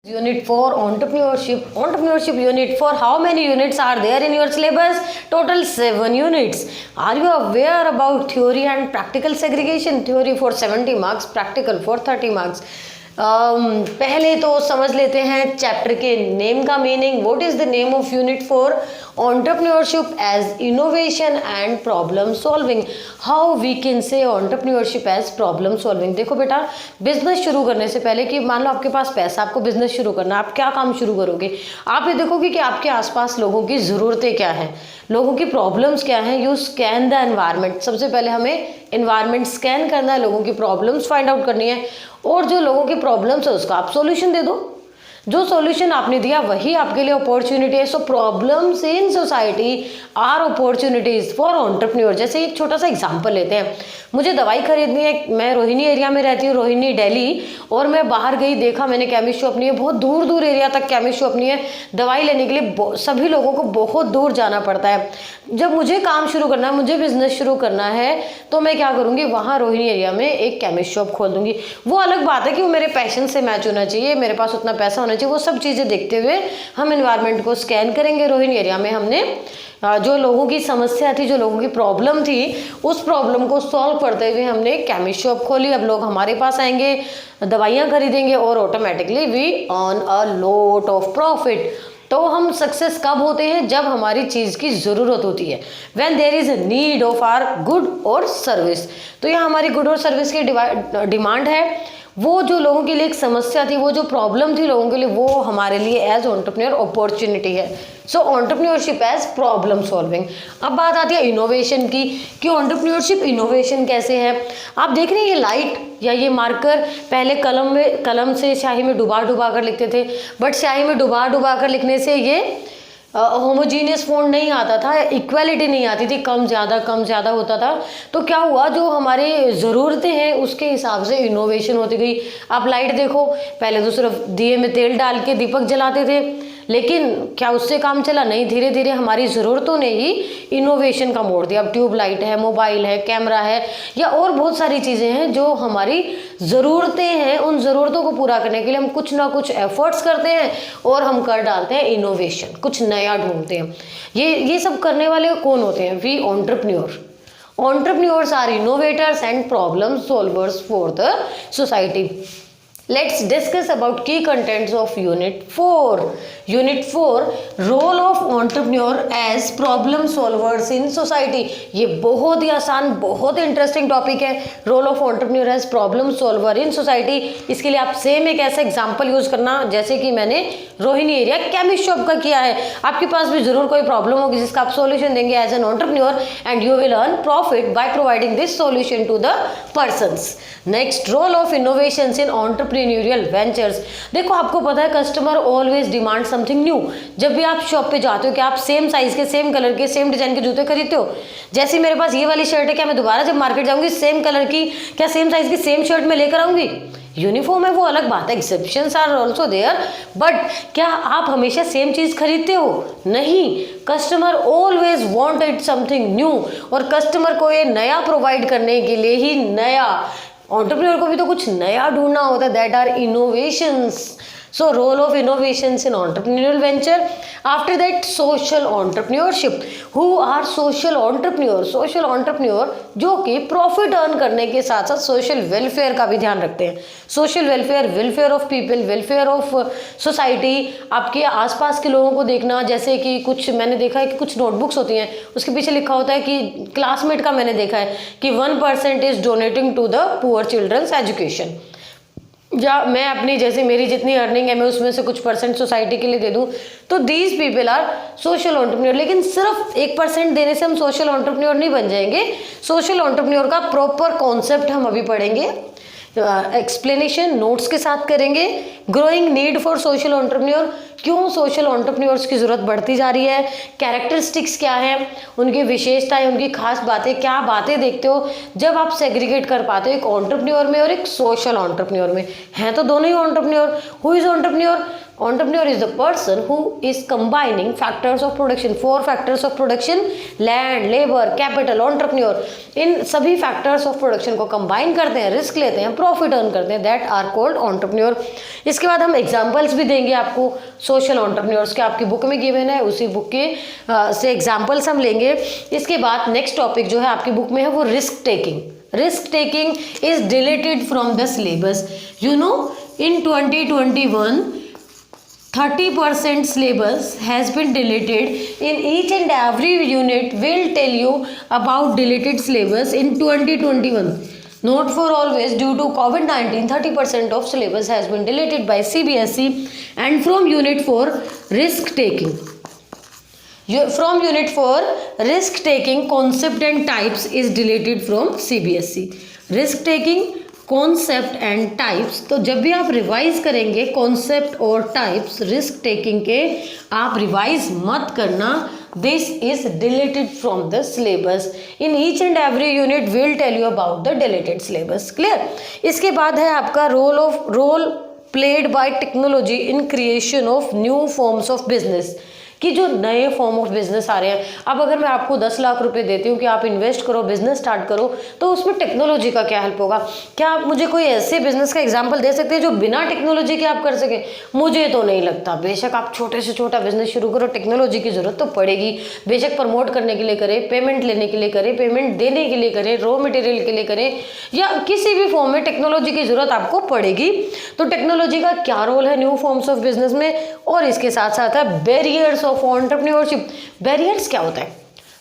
Unit 4 entrepreneurship. Entrepreneurship unit 4. How many units are there in your syllabus? Total 7 units. Are you aware about theory and practical segregation? Theory for 70 marks, practical for 30 marks. पहले तो समझ लेते हैं chapter के name का meaning. What is the name of unit 4? entrepreneurship as innovation and problem solving. How we can say entrepreneurship as problem solving. देखो बेटा, business शुरू करने से पहले कि मान लो आपके पास पैसा, आपको बिजनेस शुरू करना, आप क्या काम शुरू करोगे? आप ये देखोगे कि आपके आसपास लोगों की ज़रूरतें क्या हैं, लोगों की प्रॉब्लम्स क्या हैं. You scan the environment. सबसे पहले हमें एनवायरनमेंट स्कैन करना है, लोगों की प्रॉब्लम्स फाइंड आउट करनी है, और जो लोगों की प्रॉब्लम्स है उसका आप सॉल्यूशन दे दो. जो सॉल्यूशन आपने दिया वही आपके लिए अपॉर्चुनिटी है. So problems in society are opportunities for entrepreneur. जैसे एक छोटा सा एग्जांपल लेते हैं. मुझे दवाई खरीदनी है, मैं रोहिणी एरिया में रहती हूँ, रोहिणी दिल्ली, और मैं बाहर गई, देखा मैंने केमिस्ट शॉप नहीं है, बहुत दूर दूर एरिया तक केमिस्ट शॉप नहीं है. दवाई लेने के लिए सभी लोगों को बहुत दूर जाना पड़ता है. जब मुझे काम शुरू करना है, मुझे बिजनेस शुरू करना है, तो मैं क्या करूँगी, वहाँ रोहिणी एरिया में एक केमिस्ट शॉप खोल दूंगी. वो अलग बात है कि वो मेरे पैशन से मैच होना चाहिए, मेरे पास उतना पैसा होना चाहिए. वो सब चीज़ें देखते हुए हम एनवायरनमेंट को स्कैन करेंगे. रोहिणी एरिया में हमने जो लोगों की समस्या थी, जो लोगों की प्रॉब्लम थी, उस प्रॉब्लम को सॉल्व करते हुए हमने केमिस्ट शॉप खोली. अब लोग हमारे पास आएंगे, दवाइयाँ खरीदेंगे, और automatically we earn a lot of profit. तो हम सक्सेस कब होते हैं? जब हमारी चीज़ की ज़रूरत होती है, when there is a need of our good और सर्विस. तो यहाँ हमारी गुड और सर्विस की डिमांड है. वो जो लोगों के लिए एक समस्या थी, वो जो प्रॉब्लम थी लोगों के लिए, वो हमारे लिए एज एंटरप्रेन्योर अपॉर्चुनिटी है. सो एंटरप्रेन्योरशिप एज प्रॉब्लम सॉल्विंग. अब बात आती है इनोवेशन की, कि एंटरप्रेन्योरशिप इनोवेशन कैसे है. आप देख रहे हैं ये लाइट या ये मार्कर, पहले कलम से स्याही में डुबा डुबा कर लिखते थे, बट स्याही में डुबा डुबा कर लिखने से ये होमोजीनियस फॉन्ट नहीं आता था, इक्वालिटी नहीं आती थी, कम ज़्यादा होता था. तो क्या हुआ, जो हमारे ज़रूरतें हैं उसके हिसाब से इनोवेशन होती गई. आप लाइट देखो, पहले तो सिर्फ दिए में तेल डाल के दीपक जलाते थे, लेकिन क्या उससे काम चला? नहीं. धीरे धीरे हमारी ज़रूरतों ने ही इनोवेशन का मोड़ दिया. अब ट्यूब लाइट है, मोबाइल है, कैमरा है, या और बहुत सारी चीज़ें हैं जो हमारी ज़रूरतें हैं. उन ज़रूरतों को पूरा करने के लिए हम कुछ ना कुछ एफर्ट्स करते हैं और हम कर डालते हैं इनोवेशन, कुछ नया ढूंढते हैं. ये सब करने वाले कौन होते हैं? We entrepreneur. Entrepreneurs are innovators and problem solvers for the society. Let's discuss about key contents of Unit 4. Unit 4, role of entrepreneur as problem solvers in society. ये बहुत ही आसान, बहुत इंटरेस्टिंग टॉपिक है. Role of entrepreneur as problem solver in society. इसके लिए आप same एक ऐसा एग्जाम्पल यूज करना जैसे कि मैंने रोहिणी एरिया केमिस्ट शॉप का किया है. आपके पास भी जरूर कोई प्रॉब्लम होगी जिसका आप सॉल्यूशन देंगे as an entrepreneur, and you will earn profit by providing this solution to the persons. Next, role of innovations in entrepreneurial ventures. देखो, आपको पता है customer always demand something new. जब भी आप शॉप पे जाते हो, कि आप सेम साइज के, सेम कलर के, सेम डिजाइन के जूते खरीदते हो? जैसे मेरे पास ये वाली शर्ट है, क्या मैं दोबारा जब मार्केट जाऊंगी सेम कलर की, क्या सेम साइज की सेम शर्ट में लेकर आऊंगी? यूनिफॉर्म है वो अलग बात है, exceptions are also there, but क्या आप हमेशा सेम चीज़ खरीदते हो? नहीं. Customer always wanted something new, और कस्टमर को ये नया प्रोवाइड करने के लिए ही नया, एंटरप्रेन्योर को भी तो कुछ नया ढूंढना होता है. That are innovations. So role of innovations in entrepreneurial venture. After that, social entrepreneurship. Who are social entrepreneur? Social entrepreneur जो कि प्रॉफिट अर्न करने के साथ साथ सोशल वेलफेयर का भी ध्यान रखते हैं. Social welfare, welfare of people, welfare of society. आपके आसपास के लोगों को देखना, जैसे कि कुछ मैंने देखा है कि कुछ नोटबुक्स होती हैं, उसके पीछे लिखा होता है कि क्लासमेट का मैंने देखा है कि 1% is donating to the poor children's education. या मैं अपनी, जैसे मेरी जितनी अर्निंग है, मैं उसमें से कुछ परसेंट सोसाइटी के लिए दे दूं, तो these people are social entrepreneur. लेकिन सिर्फ 1% देने से हम सोशल एंटरप्रेन्योर नहीं बन जाएंगे. सोशल एंटरप्रेन्योर का प्रॉपर कॉन्सेप्ट हम अभी पढ़ेंगे, एक्सप्लेनेशन नोट्स के साथ करेंगे. Growing need for social entrepreneur, क्यों सोशल एंटरप्रेन्योर्स की ज़रूरत बढ़ती जा रही है, कैरेक्टरिस्टिक्स क्या है, उनकी विशेषताएं, उनकी खास बातें, क्या बातें देखते हो जब आप सेग्रीगेट कर पाते हो एक एंटरप्रेन्योर में और एक सोशल एंटरप्रेन्योर में. हैं तो दोनों ही entrepreneur. Who is entrepreneur? Entrepreneur is the person who is combining factors of production, 4 factors of production, land, labor, capital. Entrepreneur इन सभी factors of production को combine करते हैं, रिस्क लेते हैं, प्रॉफिट अर्न करते हैं. That are called entrepreneur. इसके बाद हम एग्जाम्पल्स भी देंगे आपको सोशल एंटरप्रेन्योर्स के, आपकी बुक में गिवन है, उसी बुक के से एग्जाम्पल्स हम लेंगे। इसके बाद नेक्स्ट टॉपिक जो है आपकी बुक में है वो risk taking. Risk taking is deleted from the syllabus. You know in 2021 30% syllabus has been deleted. In each and every unit will tell you about deleted syllabus in 2021. Not for always, due to COVID-19 30% of syllabus has been deleted by CBSE. And from unit 4 risk taking, from unit 4 risk taking concept and types is deleted from CBSE. Risk taking concept and types, तो जब भी आप revise करेंगे concept और types risk taking के, आप revise मत करना, this is deleted from the syllabus. In each and every unit will tell you about the deleted syllabus. Clear. इसके बाद है आपका role played by technology in creation of new forms of business, कि जो नए form of business आ रहे हैं। अब अगर मैं आपको 10 लाख रुपए देती हूँ कि आप इन्वेस्ट करो, बिजनेस स्टार्ट करो, तो उसमें टेक्नोलॉजी का क्या हेल्प होगा? क्या आप मुझे कोई ऐसे बिजनेस का एग्जांपल दे सकते हैं जो बिना टेक्नोलॉजी के आप कर सके? मुझे तो नहीं लगता। बेशक आप छोटे से छोटा बिजनेस शुरू करो, टेक्नोलॉजी की जरूरत तो पड़ेगी। बेशक प्रमोट करने के लिए करें, पेमेंट लेने के लिए करें, पेमेंट देने के लिए करें, रॉ मटेरियल के लिए करें, या किसी भी फॉर्म में टेक्नोलॉजी की जरूरत आपको पड़ेगी। तो टेक्नोलॉजी का क्या रोल है न्यू फॉर्म्स ऑफ बिजनेस में? और इसके साथ साथ है बैरियर्स ऑफ एंटरप्रेन्योरशिप। बैरियर्स क्या होता है?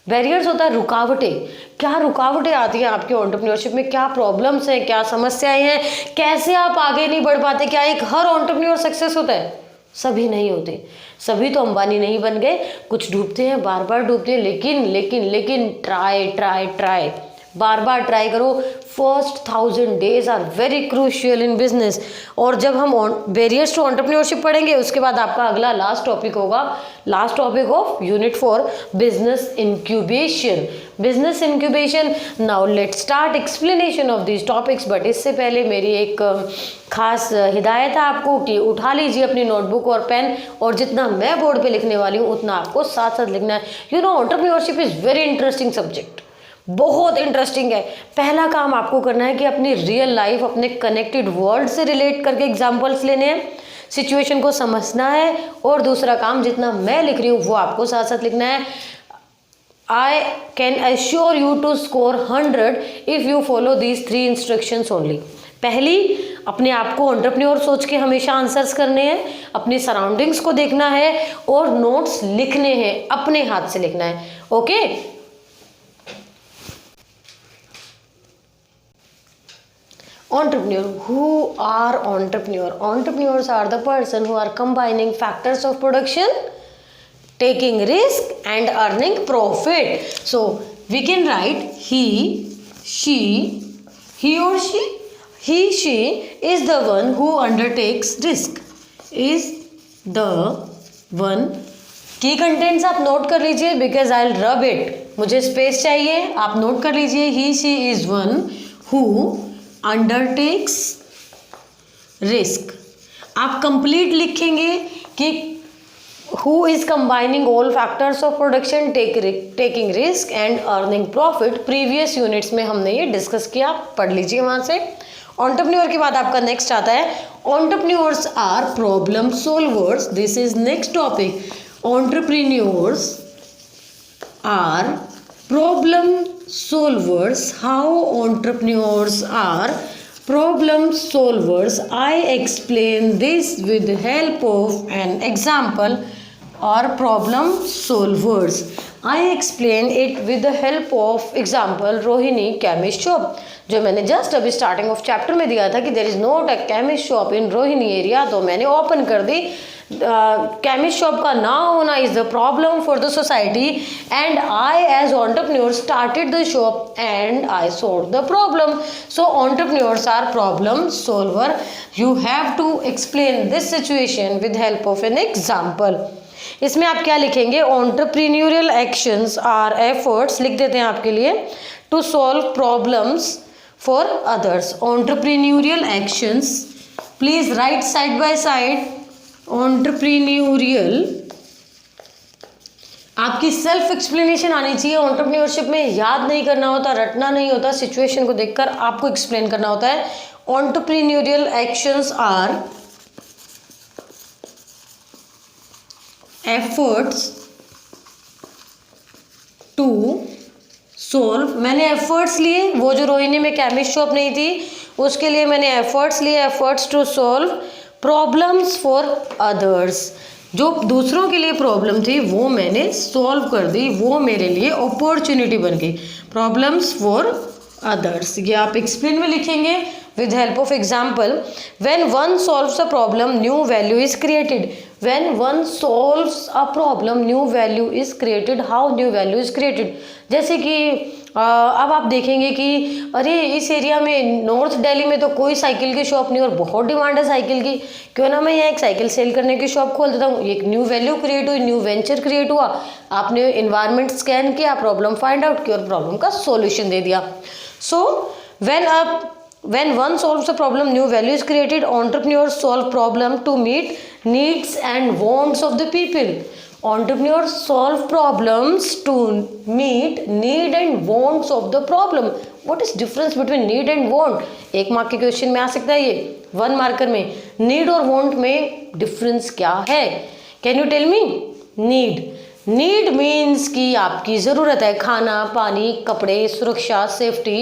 बैरियर्स होता है रुकावटें। क्या रुकावटें आती हैं आपके एंटरप्रेन्योरशिप में? क्या प्रॉब्लम्स हैं, क्या समस्याएं हैं, कैसे आप आगे नहीं बढ़ पाते? क्या एक हर एंटरप्रेन्योर सक्सेस होता है? सभी नहीं होते। सभी तो अंबानी नहीं बन गए, कुछ डूबते हैं, बार बार डूबते हैं, लेकिन ट्राई ट्राई ट्राई, बार बार ट्राई करो। First 1000 days are very crucial in business. और जब हम बैरियर्स टू एंटरप्रेन्योरशिप पढ़ेंगे, उसके बाद आपका अगला लास्ट टॉपिक होगा, last topic of unit 4, business incubation. Business incubation. Now let's start explanation of this topics. But इससे पहले मेरी एक खास हिदायत है आपको कि उठा लीजिए अपनी नोटबुक और पेन, और जितना मैं बोर्ड पे लिखने वाली हूँ उतना आपको साथ साथ लिखना है। You know entrepreneurship is very interesting subject, बहुत इंटरेस्टिंग है। पहला काम आपको करना है कि अपनी रियल लाइफ, अपने कनेक्टेड वर्ल्ड से रिलेट करके एग्जांपल्स लेने हैं, सिचुएशन को समझना है। और दूसरा काम, जितना मैं लिख रही हूँ वो आपको साथ साथ लिखना है। I can assure you to score 100 if you follow these 3 instructions only. पहली, अपने आप को एंटरप्रेन्योर सोच के हमेशा आंसर्स करने हैं, अपनी सराउंडिंग्स को देखना है, और नोट्स लिखने हैं, अपने हाथ से लिखना है। Okay. Entrepreneur. Who are entrepreneur? Entrepreneurs are the person who are combining factors of production, taking risk and earning profit. So we can write he, she, he or she. He, she is the one who undertakes risk. Is the one. की contents आप note कर लीजिए, because I will rub it, मुझे space चाहिए, आप note कर लीजिए। He, she is one who undertakes risk. आप कंप्लीट लिखेंगे कि who is combining all factors of production, taking risk and earning profit. Previous units में हमने ये डिस्कस किया, पढ़ लीजिए वहां से। एंटरप्रेन्योर के बाद आपका नेक्स्ट आता है, entrepreneurs are problem solvers. This is next topic. Entrepreneurs are problem solvers. How entrepreneurs are problem solvers? I explain this with the help of an example or problem solvers. I explain it with the help of example Rohini chemist shop, जो मैंने just अभी starting of chapter में दिया था कि there is not a chemist shop in Rohini area, तो मैंने open कर दी। केमिस्ट शॉप का ना होना is the problem for the society, and I as entrepreneur started the shop and I solve the problem. So entrepreneurs are problem solver. You have to explain this situation with help of an example. इसमें आप क्या लिखेंगे? Entrepreneurial actions are efforts, लिख देते हैं आपके लिए, to solve problems for others. Entrepreneurial actions, please write side by side. Entrepreneurial, आपकी सेल्फ एक्सप्लेनेशन आनी चाहिए। एंटरप्रेन्योरशिप में याद नहीं करना होता, रटना नहीं होता, सिचुएशन को देखकर आपको एक्सप्लेन करना होता है। Entrepreneurial actions are efforts to solve, मैंने एफर्ट्स लिए, वो जो रोहिणी में केमिस्ट शॉप नहीं थी उसके लिए मैंने एफर्ट्स लिए, efforts to solve problems for others, जो दूसरों के लिए प्रॉब्लम थी वो मैंने सॉल्व कर दी, वो मेरे लिए अपॉर्चुनिटी बन गई, प्रॉब्लम्स फॉर अदर्स। ये आप एक्सप्लेन में लिखेंगे with help of example. When one solves a problem, new value is created. When one solves a problem, new value is created. How new value is created? जैसे कि अब आप देखेंगे कि अरे इस एरिया में नॉर्थ दिल्ली में तो कोई साइकिल की शॉप नहीं और बहुत डिमांड है साइकिल की, क्यों ना मैं यहाँ एक साइकिल सेल करने की शॉप खोल देता हूँ। एक न्यू वैल्यू क्रिएट हुई, न्यू वेंचर क्रिएट हुआ, आपने इन्वायरमेंट स्कैन किया, प्रॉब्लम फाइंड आउट किया और प्रॉब्लम का सॉल्यूशन दे दिया। सो when one solves a problem, new value is created. Entrepreneurs solve problem to meet needs and wants of the people. Entrepreneurs solve problems to meet need and wants of the problem. What is difference between need and want? एक mark के question में आ सकता है ये, 1 marker में। Need और want में difference क्या है? Can you tell me? Need means कि आपकी ज़रूरत है, खाना, पानी, कपड़े, सुरक्षा, safety,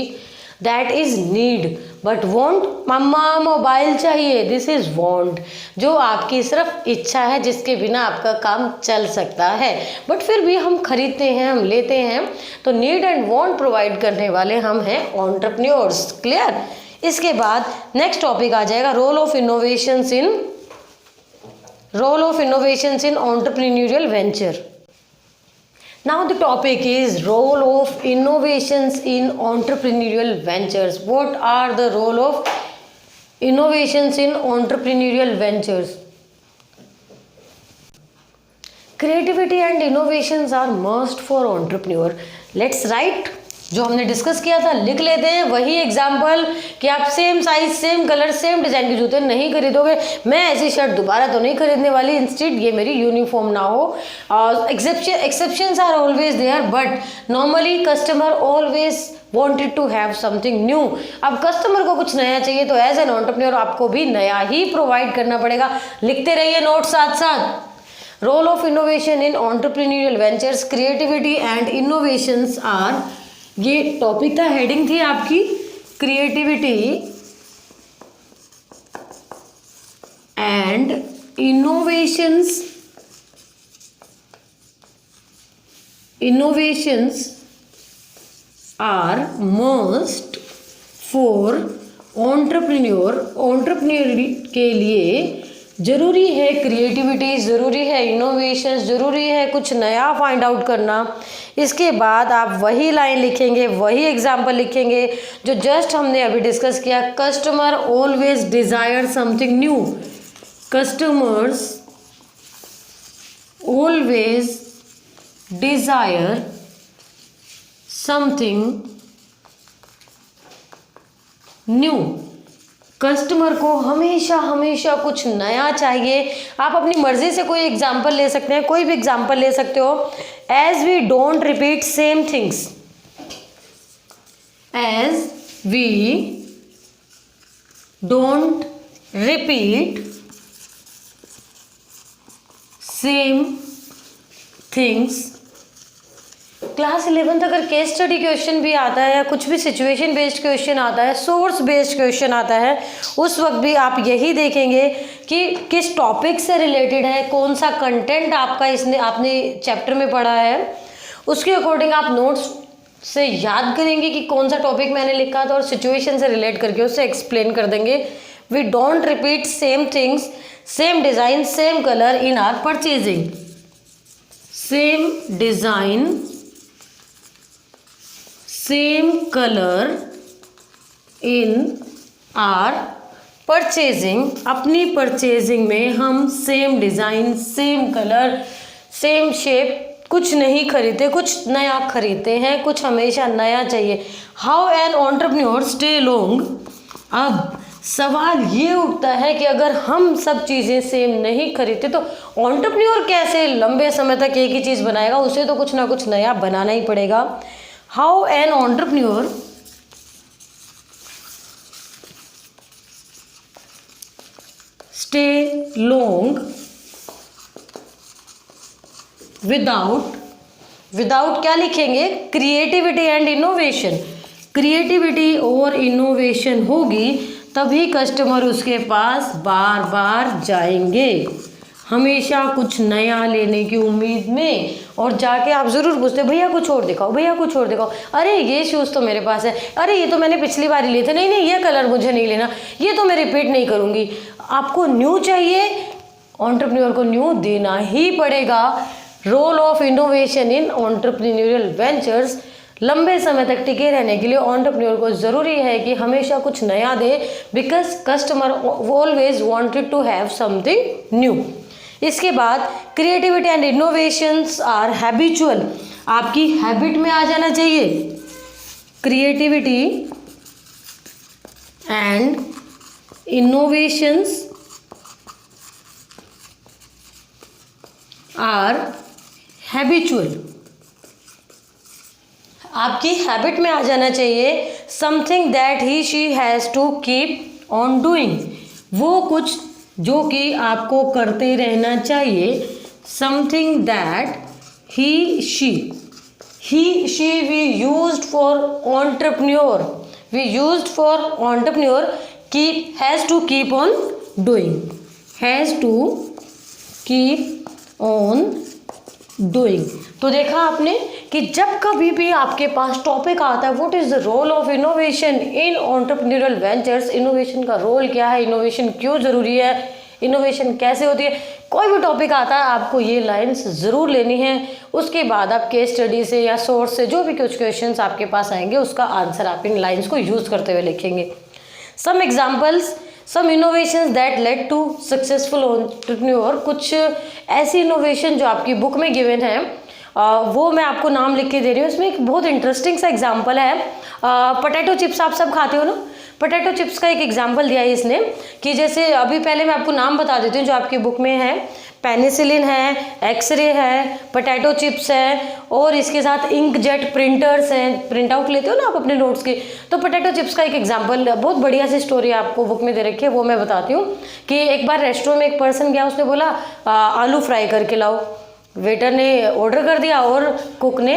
that is need. But want, मम्मा मोबाइल चाहिए, दिस इज वॉन्ट, जो आपकी सिर्फ इच्छा है जिसके बिना आपका काम चल सकता है, बट फिर भी हम खरीदते हैं, हम लेते हैं। तो नीड एंड वॉन्ट प्रोवाइड करने वाले हम हैं एंटरप्रेन्योर्स। क्लियर? इसके बाद नेक्स्ट टॉपिक आ जाएगा role of innovations in entrepreneurial venture. Now the topic is role of innovations in entrepreneurial ventures. What are the role of innovations in entrepreneurial ventures? Creativity and innovations are must for entrepreneur. Let's write. जो हमने discuss किया था लिख लेते हैं, वही example कि आप same size, same colour, same design के जूते नहीं खरीदोगे। मैं ऐसी शर्ट दोबारा तो नहीं खरीदने वाली, इंस्टेड ये मेरी यूनिफॉर्म ना हो। Exceptions are always there, but normally customer always wanted to have something new. अब कस्टमर को कुछ नया चाहिए तो एज एन एंटरप्रेन्योर आपको भी नया ही प्रोवाइड करना पड़ेगा। लिखते रहिए नोट साथ साथ। Role of innovation in entrepreneurial ventures, creativity and innovations are, ये टॉपिक था, हेडिंग थी आपकी creativity and innovations are must for entrepreneur. Entrepreneur के लिए जरूरी है क्रिएटिविटी, ज़रूरी है इनोवेशन, ज़रूरी है कुछ नया फाइंड आउट करना। इसके बाद आप वही लाइन लिखेंगे, वही एग्जाम्पल लिखेंगे जो जस्ट हमने अभी डिस्कस किया। Customer always desire something new, customers always desire something new. Customer को हमेशा हमेशा कुछ नया चाहिए। आप अपनी मर्जी से कोई एग्जाम्पल ले सकते हैं, कोई भी एग्जाम्पल ले सकते हो। As we don't repeat same things, as we don't repeat same things. Class 11th अगर केस स्टडी क्वेश्चन भी आता है या कुछ भी सिचुएशन बेस्ड क्वेश्चन आता है, सोर्स बेस्ड क्वेश्चन आता है, उस वक्त भी आप यही देखेंगे कि किस टॉपिक से रिलेटेड है, कौन सा कंटेंट आपका आपने चैप्टर में पढ़ा है, उसके अकॉर्डिंग आप नोट्स से याद करेंगे कि कौन सा टॉपिक मैंने लिखा था और सिचुएशन से रिलेट करके उसे एक्सप्लेन कर देंगे। We don't repeat same things, same design, same colour in are purchasing. Same design, same colour in are purchasing. अपनी परचेजिंग में हम same design, same colour, same shape कुछ नहीं खरीदते, कुछ नया खरीदते हैं, कुछ हमेशा नया चाहिए। How an entrepreneur stay long. अब सवाल ये उठता है कि अगर हम सब चीज़ें सेम नहीं खरीदते तो एंटरप्रेन्योर कैसे लंबे समय तक एक ही चीज़ बनाएगा? उसे तो कुछ ना कुछ नया बनाना ही पड़ेगा। How an entrepreneur stay long without क्या लिखेंगे, क्रिएटिविटी एंड इनोवेशन। क्रिएटिविटी और इनोवेशन होगी तभी कस्टमर उसके पास बार बार जाएंगे, हमेशा कुछ नया लेने की उम्मीद में। और जाके आप ज़रूर पूछते भैया कुछ और दिखाओ, भैया कुछ और दिखाओ, अरे ये शूज़ तो मेरे पास है, अरे ये तो मैंने पिछली बार ही लिए थे, नहीं नहीं ये कलर मुझे नहीं लेना, ये तो मैं रिपीट नहीं करूँगी। आपको न्यू चाहिए, एंटरप्रेन्योर को न्यू देना ही पड़ेगा। Role of innovation in entrepreneurial ventures, लंबे समय तक टिके रहने के लिए एंटरप्रेन्योर को ज़रूरी है कि हमेशा कुछ नया दे, because customer always wanted to have something new. इसके बाद creativity and innovations are habitual, आपकी हैबिट में आ जाना चाहिए। Creativity and innovations are habitual, आपकी हैबिट में आ जाना चाहिए। Something that he she has to keep on doing, वो कुछ जो कि आपको करते रहना चाहिए। Something that he she we used for entrepreneur, we used for entrepreneur, keep has to keep on doing, has to keep on doing. तो देखा आपने कि जब कभी भी आपके पास टॉपिक आता है what is the role of innovation in entrepreneurial ventures, innovation का रोल क्या है, इनोवेशन क्यों ज़रूरी है, इनोवेशन कैसे होती है, कोई भी टॉपिक आता है आपको ये लाइंस ज़रूर लेनी है। उसके बाद आप केस स्टडी से या सोर्स से जो भी कुछ क्वेश्चंस आपके पास आएंगे उसका आंसर आप इन लाइंस को यूज़ करते हुए लिखेंगे। Some examples, some innovations that led to successful entrepreneur, कुछ ऐसी इनोवेशन जो आपकी बुक में गिवन है, वो मैं आपको नाम लिख के दे रही हूँ। इसमें एक बहुत इंटरेस्टिंग सा एग्जांपल है, पोटैटो चिप्स आप सब खाते हो ना, पोटैटो चिप्स का एक एग्जांपल दिया है इसने कि जैसे अभी पहले मैं आपको नाम बता देती हूँ जो आपकी बुक में है। पेनिसिलिन है, एक्सरे है, पोटैटो चिप्स है और इसके साथ इंक जेट प्रिंटर्स हैं, प्रिंट आउट लेते हो ना आप अपने नोट्स के, तो पोटैटो चिप्स का एक एग्जांपल, बहुत बढ़िया सी स्टोरी आपको बुक में दे रखी है, वो मैं बताती हूँ। कि एक बार रेस्टोरेंट में एक पर्सन गया, उसने बोला आलू फ्राई करके लाओ, वेटर ने ऑर्डर कर दिया और कुक ने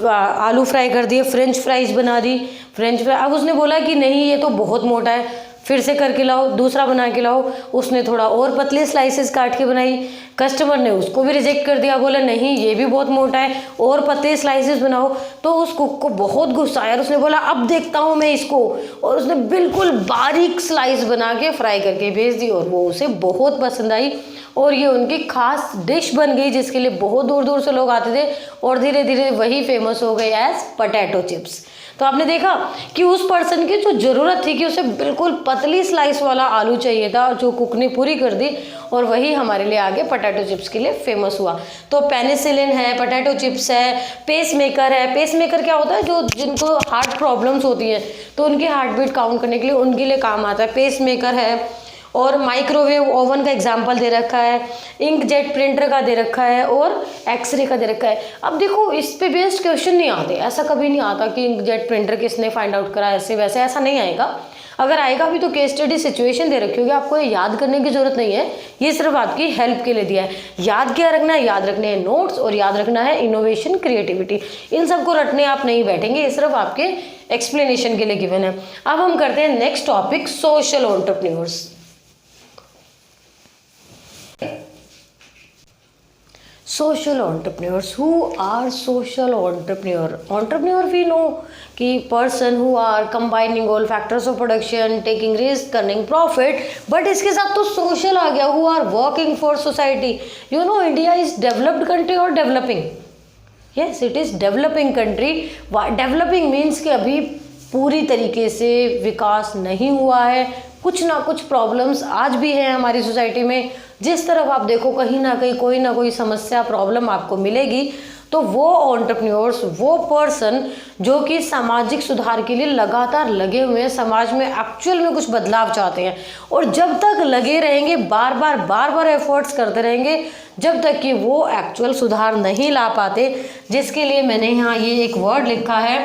आलू फ्राई कर दिए, फ्रेंच फ्राइज बना दी, फ्रेंच फ्राई। अब उसने बोला कि नहीं ये तो बहुत मोटा है, फिर से करके लाओ, दूसरा बना के लाओ, उसने थोड़ा और पतले स्लाइसेस काट के बनाई, कस्टमर ने उसको भी रिजेक्ट कर दिया, बोला नहीं ये भी बहुत मोटा है और पतले स्लाइसेस बनाओ। तो उस कुक को बहुत गुस्सा आया, उसने बोला अब देखता हूँ मैं इसको, और उसने बिल्कुल बारीक स्लाइस बना के फ्राई करके भेज दी और वो उसे बहुत पसंद आई और ये उनकी खास डिश बन गई जिसके लिए बहुत दूर दूर से लोग आते थे और धीरे धीरे वही फेमस हो गई एज पोटैटो चिप्स। तो आपने देखा कि उस पर्सन की जो ज़रूरत थी कि उसे बिल्कुल पतली स्लाइस वाला आलू चाहिए था, जो कुक ने पूरी कर दी और वही हमारे लिए आगे पोटैटो चिप्स के लिए फेमस हुआ। तो पेनिसिलिन है, पोटैटो चिप्स है, पेस मेकर है। पेस मेकर क्या होता है, जो जिनको हार्ट प्रॉब्लम्स होती हैं तो उनकी हार्ट बीट काउंट करने के लिए उनके लिए काम आता है, पेस मेकर है। और माइक्रोवेव ओवन का एग्जाम्पल दे रखा है, इंक जेट प्रिंटर का दे रखा है और एक्सरे का दे रखा है। अब देखो इस पे बेस्ड क्वेश्चन नहीं आते, ऐसा कभी नहीं आता कि इंक जेट प्रिंटर किसने फाइंड आउट करा, ऐसे वैसे ऐसा नहीं आएगा। अगर आएगा भी तो केस स्टडी सिचुएशन दे रखी होगी, आपको ये याद करने की जरूरत नहीं है, ये सिर्फ आपकी हेल्प के लिए दिया है। याद क्या रखना है, याद रखने हैं नोट्स और याद रखना है इनोवेशन, क्रिएटिविटी। इन सबको रटने आप नहीं बैठेंगे, ये सिर्फ आपके एक्सप्लेनेशन के लिए गिवन है। अब हम करते हैं next topic, social entrepreneurs. Social entrepreneurs. Who are social entrepreneur? Entrepreneur we know कि person who are combining all factors of production, taking risk, earning profit. But इसके साथ तो social आ गया, who are working for society. You know India is developed country or developing? Yes, it is developing country. Developing means कि अभी पूरी तरीके से विकास नहीं हुआ है, कुछ ना कुछ प्रॉब्लम्स आज भी हैं हमारी सोसाइटी में। जिस तरफ आप देखो कहीं ना कहीं कोई ना कोई समस्या, प्रॉब्लम आपको मिलेगी। तो वो एंटरप्रेन्योर्स, वो पर्सन जो कि सामाजिक सुधार के लिए लगातार लगे हुए हैं, समाज में एक्चुअल में कुछ बदलाव चाहते हैं और जब तक लगे रहेंगे, बार बार एफर्ट्स करते रहेंगे जब तक कि वो एक्चुअल सुधार नहीं ला पाते, जिसके लिए मैंने यहाँ ये एक वर्ड लिखा है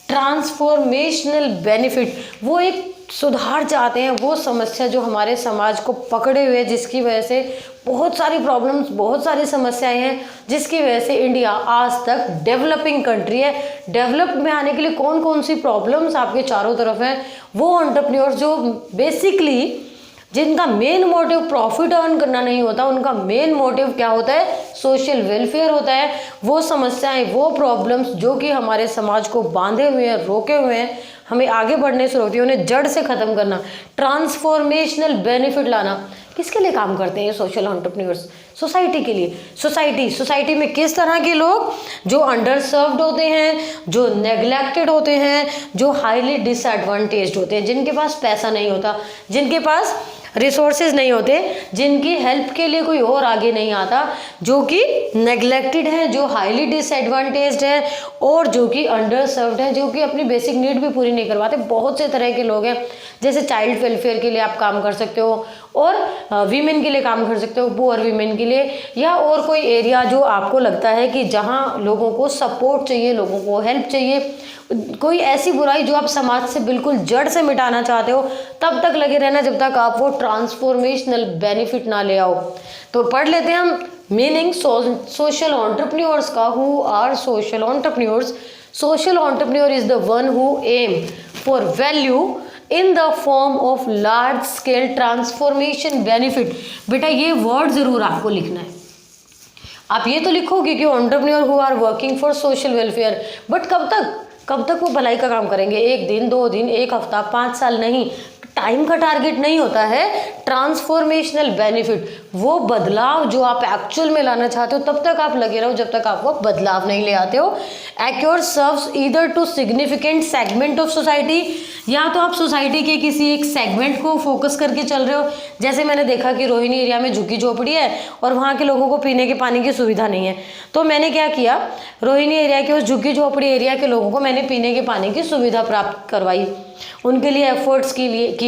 ट्रांसफॉर्मेशनल बेनिफिट। वो एक सुधार चाहते हैं, वो समस्या जो हमारे समाज को पकड़े हुए, जिसकी वजह से बहुत सारी प्रॉब्लम्स, बहुत सारी समस्याएं हैं, जिसकी वजह से इंडिया आज तक डेवलपिंग कंट्री है। डेवलप में आने के लिए कौन कौन सी प्रॉब्लम्स आपके चारों तरफ हैं, वो एंटरप्रेन्योर्स जो बेसिकली जिनका मेन मोटिव प्रॉफिट अर्न करना नहीं होता, उनका मेन मोटिव क्या होता है, सोशल वेलफेयर होता है। वो समस्याएं, वो प्रॉब्लम्स जो कि हमारे समाज को बांधे हुए हैं, रोके हुए हैं, हमें आगे बढ़ने से रोकती है, उन्हें जड़ से ख़त्म करना, ट्रांसफॉर्मेशनल बेनिफिट लाना, किसके लिए काम करते हैं सोशल एंटरप्रेन्योर्स? सोसाइटी के लिए। सोसाइटी में किस तरह के लोग, जो अंडर सर्व्ड होते हैं, जो नेग्लेक्टेड होते हैं, जो हाईली डिसएडवांटेज्ड होते हैं, जिनके पास पैसा नहीं होता, जिनके पास रिसोर्सेज नहीं होते, जिनकी हेल्प के लिए कोई और आगे नहीं आता, जो कि नेग्लेक्टेड है, जो हाईली डिसएडवांटेज्ड है, और जो कि अंडर सर्व्ड है, जो कि अपनी बेसिक नीड भी पूरी नहीं करवाते। बहुत से तरह के लोग हैं, जैसे चाइल्ड वेलफेयर के लिए आप काम कर सकते हो, और वीमेन के लिए काम कर सकते हो, पुअर वीमेन के लिए, या और कोई एरिया जो आपको लगता है कि जहाँ लोगों को सपोर्ट चाहिए, लोगों को हेल्प चाहिए, कोई ऐसी बुराई जो आप समाज से बिल्कुल जड़ से मिटाना चाहते हो, तब तक लगे रहना जब तक आप वो ट्रांसफॉर्मेशनल बेनिफिट ना ले आओ। तो पढ़ लेते हैं हम मीनिंग सोशल एंटरप्रेन्योर्स का। Who are social entrepreneurs? Social entrepreneur is the one who aim for value in the form of large scale transformation benefit. बेटा ये वर्ड जरूर आपको लिखना है। आप ये तो लिखोगे कि entrepreneur who are working for social welfare, but कब तक वो भलाई का काम करेंगे? 1 दिन, 2 दिन, 1 हफ्ता, 5 साल नहीं। टाइम का टारगेट नहीं होता है। ट्रांसफॉर्मेशनल बेनिफिट, वो बदलाव जो आप एक्चुअल में लाना चाहते हो, तब तक आप लगे रहो जब तक आप वो बदलाव नहीं ले आते हो। A cure serves either to significant segment of society, या तो आप सोसाइटी के किसी एक सेगमेंट को फोकस करके चल रहे हो। जैसे मैंने देखा कि रोहिणी एरिया में झुग्गी झोपड़ी है और वहाँ के लोगों को पीने के पानी की सुविधा नहीं है, तो मैंने क्या किया, रोहिणी एरिया के उस झुग्गी झोपड़ी एरिया के लोगों को मैंने पीने के पानी की सुविधा प्राप्त करवाई, उनके लिए एफर्ट्स किए।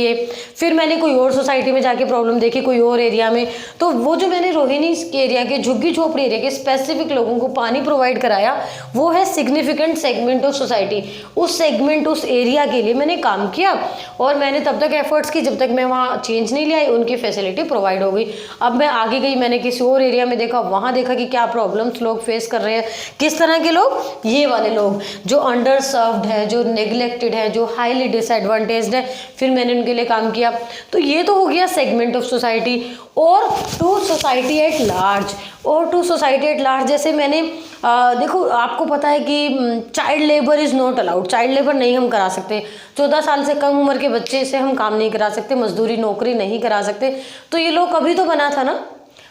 फिर मैंने कोई और सोसाइटी में जाके प्रॉब्लम देखी, कोई और एरिया में, तो वो जो मैंने रोहिणी के एरिया के, झुग्गी झोपड़ी एरिया के स्पेसिफिक लोगों को पानी प्रोवाइड कराया, वो है सिग्निफिकेंट सेगमेंट ऑफ सोसाइटी। उस सेगमेंट, उस एरिया के लिए मैंने काम किया, और मैंने तब तक एफर्ट्स की जब तक मैं वहाँ चेंज नहीं ले आई, उनकी फैसिलिटी प्रोवाइड हो गई। अब मैं आगे गई, मैंने किसी और एरिया में देखा, वहाँ देखा कि क्या प्रॉब्लम्स लोग फेस कर रहे हैं। किस तरह के लोग? ये वाले लोग जो अंडर सर्व्ड है, जो नेग्लेक्टेड है, जो हाईली डिसएडवांटेज्ड है। फिर मैंने उनके लिए काम किया। तो ये तो हो गया सेगमेंट ऑफ सोसाइटी। और टू सोसाइटी एट लार्ज, जैसे मैंने देखो, आपको पता है कि child labour is not allowed. Child labour नहीं हम करा सकते, 14 साल से कम उम्र के बच्चे से हम काम नहीं करा सकते, मजदूरी नौकरी नहीं करा सकते। तो ये लोग कभी तो बना था ना,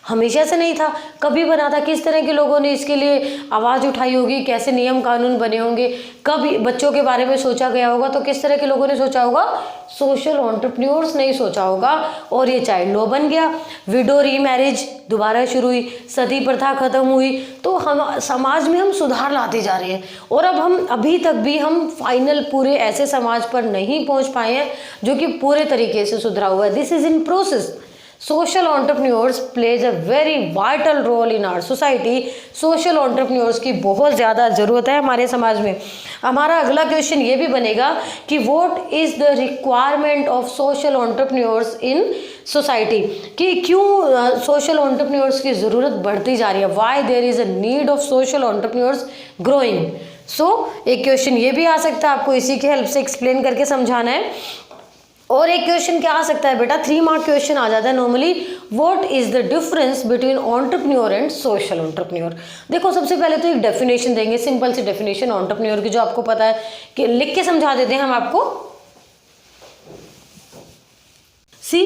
हमेशा से नहीं था, कभी बना था। किस तरह के लोगों ने इसके लिए आवाज़ उठाई होगी, कैसे नियम कानून बने होंगे, कब बच्चों के बारे में सोचा गया होगा, तो किस तरह के लोगों ने सोचा होगा? सोशल एंटरप्रेन्योर्स नहीं सोचा होगा। और ये चाइल्ड लॉ बन गया, विडो रीमैरिज दोबारा शुरू हुई, सती प्रथा खत्म हुई। तो हम समाज में हम सुधार लाते जा रहे हैं, और अब हम अभी तक भी हम फाइनल पूरे ऐसे समाज पर नहीं पहुंच पाए हैं जो कि पूरे तरीके से सुधरा हुआ है। This is in process. Social entrepreneurs plays a very vital role in our society. Social entrepreneurs की बहुत ज़्यादा ज़रूरत है हमारे समाज में। हमारा अगला क्वेश्चन ये भी बनेगा कि what is the requirement of social entrepreneurs in society, कि क्यों सोशल एंटरप्रेन्योर्स की ज़रूरत बढ़ती जा रही है। Why there is a need of social entrepreneurs growing. एक क्वेश्चन ये भी आ सकता है, आपको इसी की हेल्प से एक्सप्लेन करके समझाना है। और एक क्वेश्चन क्या आ सकता है बेटा, 3 मार्क क्वेश्चन आ जाता है normally. What is the difference between entrepreneur and social entrepreneur? देखो, सबसे पहले तो एक डेफिनेशन देंगे, सिंपल सी डेफिनेशन एंटरप्रेन्योर की, जो आपको पता है, कि लिख के समझा देते हैं हम आपको। See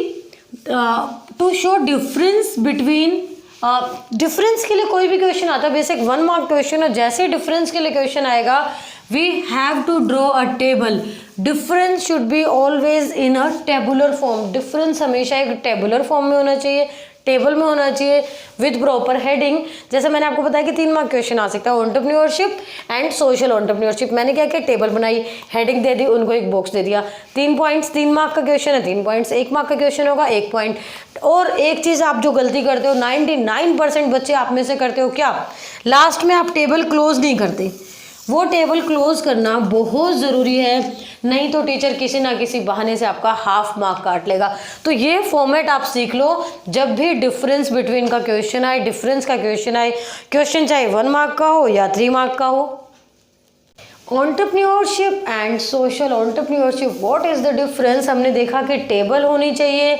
to show difference between, difference के लिए कोई भी क्वेश्चन आता है, बेसिक 1 मार्क क्वेश्चन है। जैसे डिफरेंस के लिए क्वेश्चन आएगा, we have to draw a table. Difference should be always in a tabular form. Difference हमेशा एक टेबुलर फॉर्म में होना चाहिए, टेबल में होना चाहिए, विद प्रॉपर हेडिंग। जैसे मैंने आपको बताया कि 3 मार्क क्वेश्चन आ सकता है, एंटरप्रेन्योरशिप एंड सोशल एंटरप्रेन्योरशिप। मैंने क्या किया, टेबल बनाई, हेडिंग दे दी, उनको एक बॉक्स दे दिया। 3 पॉइंट्स, 3 मार्क का क्वेश्चन है, 3 पॉइंट्स। 1 मार्क का क्वेश्चन होगा, 1 पॉइंट। और एक चीज़ आप जो गलती करते हो, 99% बच्चे आप में से करते हो, क्या? लास्ट में आप टेबल क्लोज नहीं करते, वो टेबल क्लोज करना बहुत ज़रूरी है, नहीं तो टीचर किसी ना किसी बहाने से आपका हाफ मार्क काट लेगा। तो ये फॉर्मेट आप सीख लो, जब भी डिफरेंस बिटवीन का क्वेश्चन आए, डिफरेंस का क्वेश्चन आए, क्वेश्चन चाहे 1 मार्क का हो या 3 मार्क का हो। Entrepreneurship and social entrepreneurship, what is the difference? हमने देखा कि टेबल होनी चाहिए,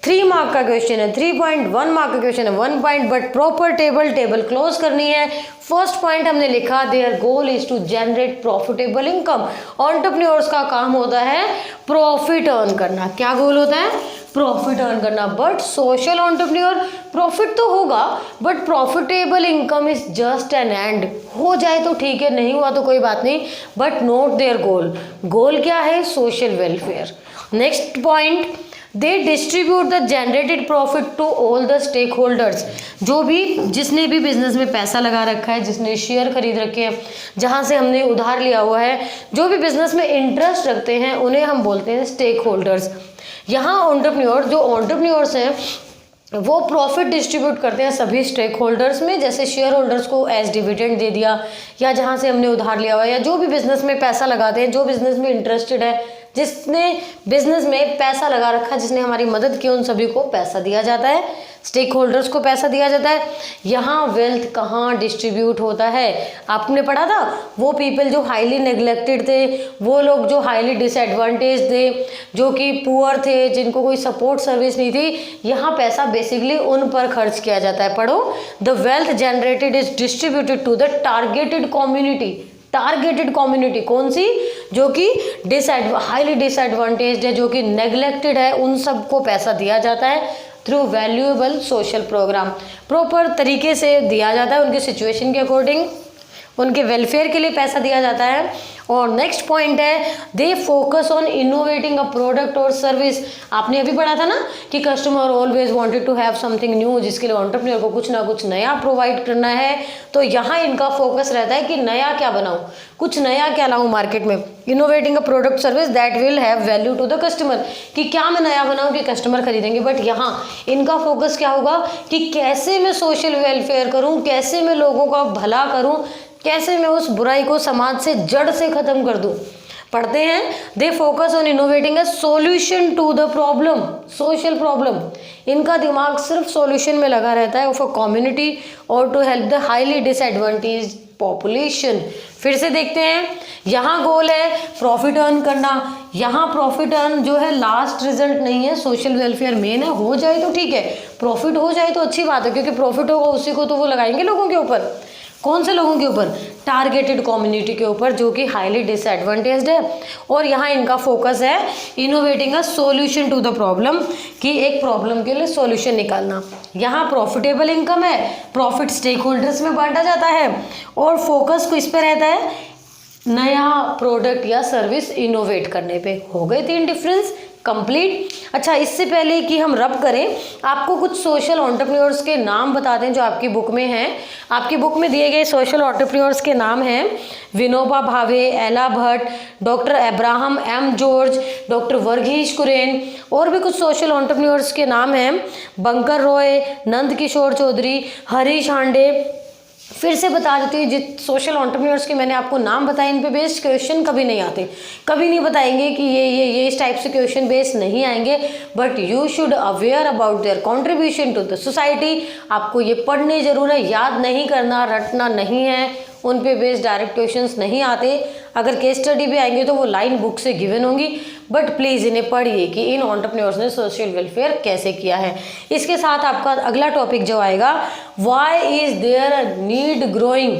3 मार्क का क्वेश्चन है, 3.1 मार्क का क्वेश्चन है, 1 point, but proper table close करनी है। फर्स्ट पॉइंट हमने लिखा, their goal is to generate profitable income. Entrepreneurs का काम होता है प्रॉफिट अर्न करना। क्या गोल होता है? प्रॉफिट अर्न करना। बट सोशल एंटरप्रेन्योर, प्रॉफिट तो होगा but profitable income is just an and. हो जाए तो ठीक है, नहीं हुआ तो कोई बात नहीं, but not their goal. Goal क्या है? Social welfare. Next point, they distribute the generated profit to all the stakeholders. जो भी, जिसने भी बिजनेस में पैसा लगा रखा है, जिसने शेयर खरीद रखे हैं, जहाँ से हमने उधार लिया हुआ है, जो भी बिजनेस में इंटरेस्ट रखते हैं, उन्हें हम बोलते हैं स्टेक होल्डर्स। यहाँ एंटरप्रेन्योर, जो एंटरप्रेन्योर्स हैं वो प्रॉफिट डिस्ट्रीब्यूट करते हैं सभी स्टेक होल्डर्स में, जैसे शेयर होल्डर्स को एज डिविडेंड दे दिया, या जहाँ से हमने उधार लिया हुआ है, या जो भी बिजनेस में पैसा लगाते हैं, जो बिजनेस में इंटरेस्टेड है, जिसने बिजनेस में पैसा लगा रखा, जिसने हमारी मदद की, उन सभी को पैसा दिया जाता है, स्टेक होल्डर्स को पैसा दिया जाता है। यहाँ वेल्थ कहाँ डिस्ट्रीब्यूट होता है? आपने पढ़ा था, वो पीपल जो हाईली नेग्लेक्टेड थे, वो लोग जो हाईली डिसएडवांटेज थे, जो कि पुअर थे, जिनको कोई सपोर्ट सर्विस नहीं थी, यहाँ पैसा बेसिकली उन पर खर्च किया जाता है। पढ़ो, the wealth generated is distributed to the targeted community. Targeted community कौन सी? जो कि हाईली डिसएडवांटेज्ड है, जो कि नेग्लेक्टेड है, उन सबको पैसा दिया जाता है through valuable social programme. Proper तरीके से दिया जाता है, उनके सिचुएशन के अकॉर्डिंग, उनके वेलफेयर के लिए पैसा दिया जाता है। और नेक्स्ट पॉइंट है, they focus on innovating a product और सर्विस। आपने अभी पढ़ा था ना कि customer always wanted to have something new, जिसके लिए एंटरप्रेन्योर को कुछ ना कुछ नया प्रोवाइड करना है। तो यहाँ इनका फोकस रहता है कि नया क्या बनाऊँ, कुछ नया क्या लाऊं मार्केट में। Innovating a product service that will have value to the customer, कि क्या मैं नया बनाऊं कि कस्टमर खरीदेंगे। बट यहाँ इनका फोकस क्या होगा कि कैसे मैं सोशल वेलफेयर करूं, कैसे मैं लोगों का भला करूं, कैसे मैं उस बुराई को समाज से जड़ से खत्म कर दूं। पढ़ते हैं, they focus on innovating a solution to the problem, social problem. इनका दिमाग सिर्फ सॉल्यूशन में लगा रहता है, ऑफ अ कम्युनिटी और to help the highly disadvantage population. फिर से देखते हैं, यहाँ गोल है प्रॉफिट अर्न करना। यहाँ प्रॉफिट अर्न जो है लास्ट रिजल्ट नहीं है, सोशल वेलफेयर मेन है। हो जाए तो ठीक है, प्रॉफिट हो जाए तो अच्छी बात है, क्योंकि प्रॉफिट होगा उसी को तो वो लगाएंगे लोगों के ऊपर। कौन से लोगों के ऊपर? टारगेटेड कम्युनिटी के ऊपर, जो कि हाईली डिसएडवांटेज्ड है। और यहाँ इनका फोकस है innovating a solution to the problem, कि एक प्रॉब्लम के लिए सॉल्यूशन निकालना। यहाँ प्रॉफिटेबल इनकम है, प्रॉफिट स्टेक होल्डर्स में बांटा जाता है, और फोकस को इस पर रहता है नया प्रोडक्ट या सर्विस इनोवेट करने पे। हो गए 3 डिफरेंस कंप्लीट। अच्छा, इससे पहले कि हम रब करें, आपको कुछ सोशल एंटरप्रेन्योर्स के नाम बता दें जो आपकी बुक में हैं। आपकी बुक में दिए गए सोशल एंटरप्रेन्योर्स के नाम हैं Vinoba Bhave, Ela Bhatt, doctor Abraham M George, doctor Verghese Kurien, और भी कुछ सोशल एंटरप्रेन्योर्स के नाम हैं बंकर रॉय, नंद किशोर चौधरी, हरीश हांडे। फिर से बता देती हूँ, जित सोशल एंटरप्रेन्योर्स के मैंने आपको नाम बताए, इन पे बेस्ड क्वेश्चन कभी नहीं आते, कभी नहीं बताएंगे कि ये इस टाइप से क्वेश्चन बेस्ड नहीं आएंगे। But you should aware about their contribution to the society. आपको ये पढ़ने जरूर है, याद नहीं करना, रटना नहीं है, उन पे बेस्ड डायरेक्ट क्वेश्चंस नहीं आते। अगर केस स्टडी भी आएंगे तो वो लाइन बुक से गिवन होंगी, बट प्लीज़ इन्हें पढ़िए कि इन एंटरप्रेन्योर्स ने सोशल वेलफेयर कैसे किया है। इसके साथ आपका अगला टॉपिक जो आएगा, why is there a need growing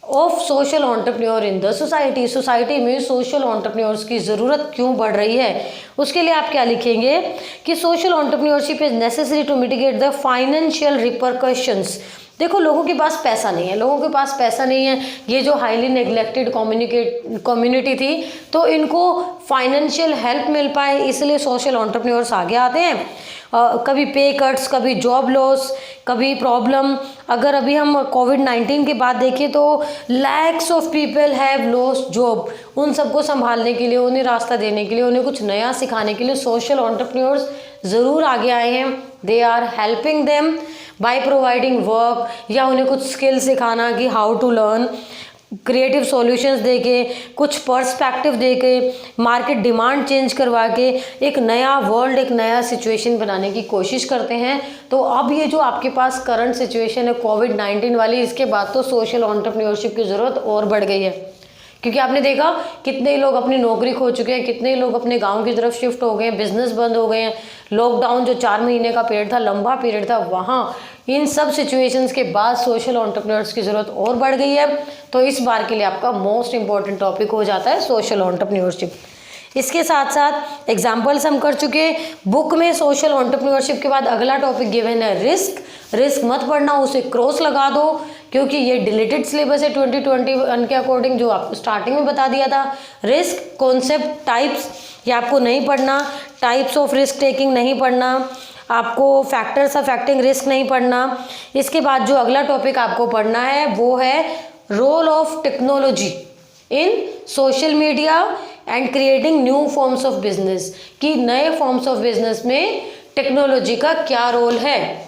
of social entrepreneur in the society. Society में सोशल एंटरप्रेन्योर्स की ज़रूरत क्यों बढ़ रही है। उसके लिए आप क्या लिखेंगे कि social entrepreneurship is necessary to mitigate the financial repercussions. देखो, लोगों के पास पैसा नहीं है, लोगों के पास पैसा नहीं है, ये जो हाईली नेग्लेक्टेड कम्युनिटी थी, तो इनको फाइनेंशियल हेल्प मिल पाए, इसलिए सोशल एंटरप्रेन्योर्स आगे आते हैं। कभी पे कट्स, कभी जॉब लॉस, कभी प्रॉब्लम। अगर अभी हम कोविड-19 के बाद देखें तो lakhs of people have lost job. उन सबको संभालने के लिए, उन्हें रास्ता देने के लिए, उन्हें कुछ नया सिखाने के लिए सोशल एंटरप्रेन्योर्स ज़रूर आगे आए हैं। They are helping them by providing work, या उन्हें कुछ स्किल सिखाना कि how to learn. Creative solutions दे के, कुछ पर्सपेक्टिव दे के, मार्केट डिमांड चेंज करवा के एक नया वर्ल्ड, एक नया सिचुएशन बनाने की कोशिश करते हैं। तो अब ये जो आपके पास करंट सिचुएशन है कोविड-19 वाली, इसके बाद तो सोशल एंटरप्रेन्योरशिप की ज़रूरत और बढ़ गई है, क्योंकि आपने देखा कितने लोग अपनी नौकरी खो चुके हैं, कितने लोग अपने गांव की तरफ शिफ्ट हो गए हैं, बिजनेस बंद हो गए हैं। लॉकडाउन जो 4 महीने का पीरियड था, लंबा पीरियड था, वहाँ इन सब सिचुएशंस के बाद सोशल एंटरप्रेन्योर्स की ज़रूरत और बढ़ गई है। तो इस बार के लिए आपका मोस्ट इंपॉर्टेंट टॉपिक हो जाता है सोशल एंटरप्रेन्योरशिप। इसके साथ साथ एग्जाम्पल्स हम कर चुके। बुक में सोशल एंटरप्रेन्योरशिप के बाद अगला टॉपिक गिवन है रिस्क। रिस्क मत पढ़ना, उसे क्रॉस लगा दो, क्योंकि ये डिलीटेड सिलेबस है 2021 के अकॉर्डिंग, जो आपको स्टार्टिंग में बता दिया था। रिस्क कॉन्सेप्ट टाइप्स ये आपको नहीं पढ़ना, टाइप्स ऑफ रिस्क टेकिंग नहीं पढ़ना, आपको फैक्टर्स अफेक्टिंग रिस्क नहीं पढ़ना। इसके बाद जो अगला टॉपिक आपको पढ़ना है वो है role of technology in social media and creating new forms of business, कि नए फॉर्म्स ऑफ बिजनेस में टेक्नोलॉजी का क्या रोल है।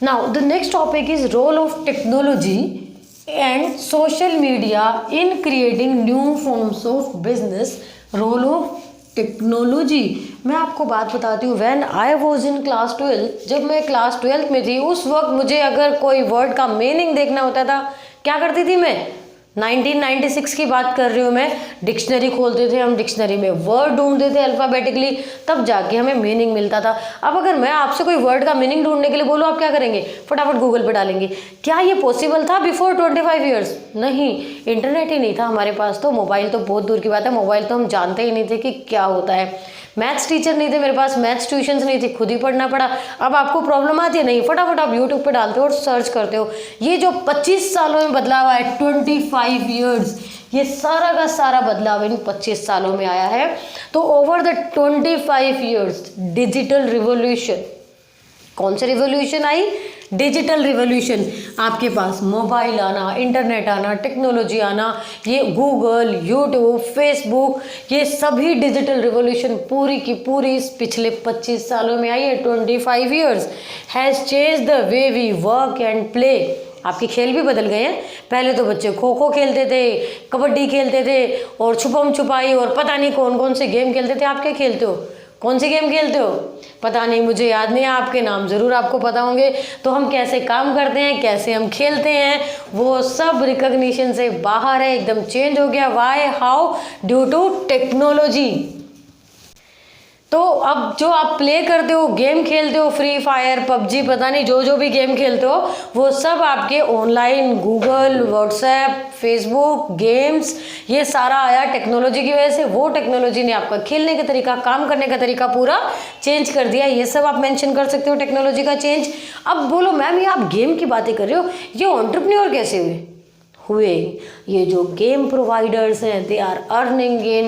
Now the next topic is role of technology and social media in creating new forms of business. Role of technology, मैं आपको बात बताती हूँ। When I was in class 12, जब मैं क्लास 12 में थी, उस वक्त मुझे अगर कोई वर्ड का मीनिंग देखना होता था, क्या करती थी मैं? 1996 की बात कर रही हूँ मैं। डिक्शनरी खोलते थे हम, डिक्शनरी में वर्ड ढूंढते थे अल्फ़ाबेटिकली, तब जाके हमें मीनिंग मिलता था। अब अगर मैं आपसे कोई वर्ड का मीनिंग ढूंढने के लिए बोलूँ, आप क्या करेंगे? फटाफट गूगल पे डालेंगे। क्या ये पॉसिबल था बिफोर 25 ईयर्स? नहीं, इंटरनेट ही नहीं था हमारे पास, तो मोबाइल तो बहुत दूर की बात है, मोबाइल तो हम जानते ही नहीं थे कि क्या होता है। मैथ्स टीचर नहीं थे मेरे पास, मैथ्स ट्यूशन्स नहीं थी, खुद ही पढ़ना पड़ा। अब आपको प्रॉब्लम आती है? नहीं, फटाफट आप यूट्यूब पे डालते हो और सर्च करते हो। ये जो 25 सालों में बदलाव आया, 25 ईयर्स, ये सारा का सारा बदलाव इन 25 सालों में आया है। तो over the 25 years digital revolution, कौन सी रिवॉल्यूशन आई? Digital revolution. आपके पास मोबाइल आना, इंटरनेट आना, टेक्नोलॉजी आना, ये गूगल, यूट्यूब, फेसबुक, ये सभी डिजिटल रिवॉल्यूशन पूरी की पूरी इस पिछले 25 सालों में आई है। 25 years has change the way we work and play. आपके खेल भी बदल गए हैं। पहले तो बच्चे खो खो खेलते थे, कबड्डी खेलते थे, और छुपम छुपाई, और पता नहीं कौन कौन से गेम खेलते थे। आप क्या खेलते हो? कौन से गेम खेलते हो? पता नहीं, मुझे याद नहीं है, आपके नाम ज़रूर आपको पता होंगे। तो हम कैसे काम करते हैं, कैसे हम खेलते हैं, वो सब रिकॉग्निशन से बाहर है, एकदम चेंज हो गया। Why, how? Due to technology. तो अब जो आप प्ले करते हो, गेम खेलते हो, फ्री फायर, पबजी, पता नहीं जो भी गेम खेलते हो, वो सब आपके online, Google, WhatsApp, Facebook, games, ये सारा आया टेक्नोलॉजी की वजह से। वो टेक्नोलॉजी ने आपका खेलने का तरीका, काम करने का तरीका पूरा चेंज कर दिया। ये सब आप मेंशन कर सकते हो टेक्नोलॉजी का चेंज। अब बोलो मैम, ये आप गेम की बातें कर रहे हो, ये एंटरप्रेन्योर कैसे हुए? ये जो गेम प्रोवाइडर्स हैं, they are earning in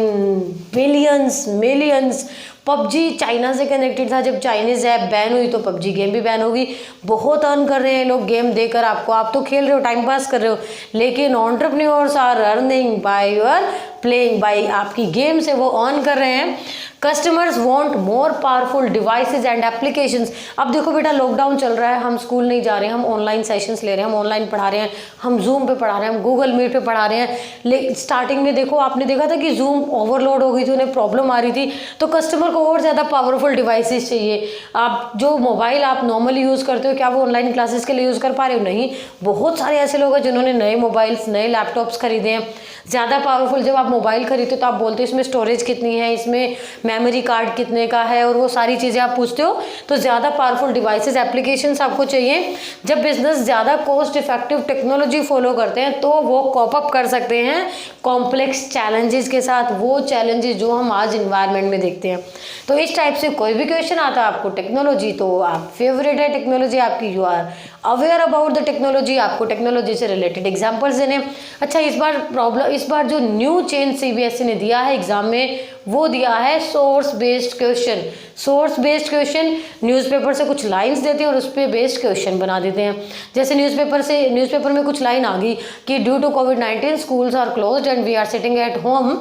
millions. PUBG China से कनेक्टेड था, जब चाइनीज ऐप बैन हुई तो पबजी गेम भी बैन होगी। बहुत अर्न कर रहे हैं लोग गेम देकर आपको। आप तो खेल रहे हो, टाइम पास कर रहे हो, लेकिन entrepreneurs are earning by your playing, by आपकी गेम से वो अर्न कर रहे हैं। Customers want more powerful devices and applications. अब देखो बेटा, लॉकडाउन चल रहा है, हम स्कूल नहीं जा रहे हैं, हम ऑनलाइन सेशंस ले रहे हैं, हम ऑनलाइन पढ़ा रहे हैं, हम जूम पे पढ़ा रहे हैं, हम गूगल मीट पे पढ़ा रहे हैं। लेकिन स्टार्टिंग में देखो, आपने देखा था कि जूम ओवरलोड हो गई थी, उन्हें प्रॉब्लम आ रही थी, तो कस्टमर को और ज़्यादा पावरफुल डिवाइसेस चाहिए। आप जो मोबाइल आप नॉर्मली यूज़ करते हो, क्या वो ऑनलाइन क्लासेस के लिए यूज़ कर पा रहे हो? नहीं। बहुत सारे ऐसे लोग हैं जिन्होंने नए मोबाइल्स, नए लैपटॉप्स खरीदे हैं, ज़्यादा पावरफुल। जब आप मोबाइल खरीदते हो तो आप बोलते हो इसमें स्टोरेज कितनी है, इसमें मेमोरी कार्ड कितने का है, और वो सारी चीज़ें आप पूछते हो। तो ज़्यादा पावरफुल डिवाइसेस, एप्लीकेशंस आपको चाहिए। जब बिजनेस ज़्यादा कॉस्ट इफेक्टिव टेक्नोलॉजी फॉलो करते हैं तो वो कॉप अप कर सकते हैं कॉम्प्लेक्स चैलेंजेस के साथ, वो चैलेंजेस जो हम आज इन्वायरमेंट में देखते हैं। तो इस टाइप से कोई भी क्वेश्चन आता है आपको टेक्नोलॉजी, तो आप फेवरेट है टेक्नोलॉजी आपकी, you are aware about the technology, आपको टेक्नोलॉजी से रिलेटेड एग्जाम्पल्स देने। अच्छा, इस बार जो न्यू चेंज सीबीएसई ने दिया है एग्जाम में, वो दिया है source based question. Source based question, newspaper से कुछ लाइंस देते हैं और उस पर बेस्ड क्वेश्चन बना देते हैं। जैसे न्यूज़पेपर में कुछ लाइन आ गई कि ड्यू टू कोविड-19 schools are closed and we are sitting at home,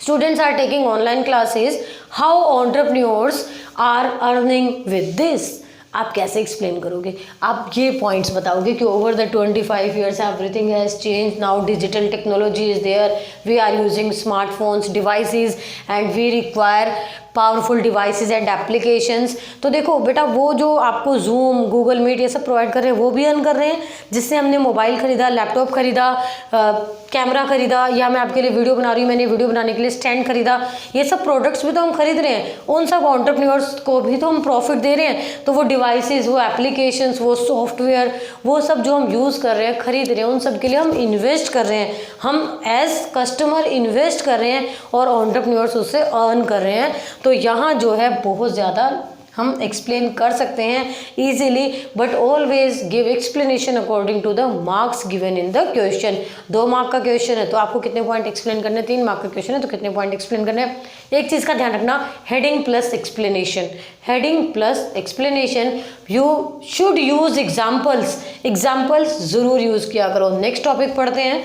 students are taking online classes, how entrepreneurs are earning with this? आप कैसे एक्सप्लेन करोगे? आप ये पॉइंट्स बताओगे कि over the 25 years everything has change, now digital technology is there, we are using smartphones devices and we require powerful devices and applications. तो देखो बेटा, वो जो आपको जूम, गूगल मीट ये सब प्रोवाइड कर रहे हैं वो भी अर्न कर रहे हैं, जिससे हमने मोबाइल खरीदा, लैपटॉप खरीदा, कैमरा खरीदा, या मैं आपके लिए वीडियो बना रही हूँ, मैंने वीडियो बनाने के लिए स्टैंड खरीदा, ये सब प्रोडक्ट्स भी तो हम खरीद रहे हैं, उन सब एंटरप्रेन्योर्स को भी तो हम प्रॉफिट दे रहे हैं। तो वो डिवाइसेस, वो एप्लीकेशंस, वो सॉफ्टवेयर, वो सब जो हम यूज़ कर रहे हैं, खरीद रहे हैं, उन सब के लिए हम इन्वेस्ट कर रहे हैं, हम एज कस्टमर इन्वेस्ट कर रहे हैं और एंटरप्रेन्योर्स उससे अर्न कर रहे हैं। तो यहाँ जो है बहुत ज़्यादा हम एक्सप्लेन कर सकते हैं easily, but always give explanation according to the marks given in the question. 2 mark का क्वेश्चन है तो आपको कितने पॉइंट एक्सप्लेन करने हैं, 3 मार्क का क्वेश्चन है तो कितने पॉइंट एक्सप्लेन करने हैं। एक चीज़ का ध्यान रखना, heading plus explanation, heading plus explanation, you should use examples, examples ज़रूर यूज़ किया करो। नेक्स्ट टॉपिक पढ़ते हैं।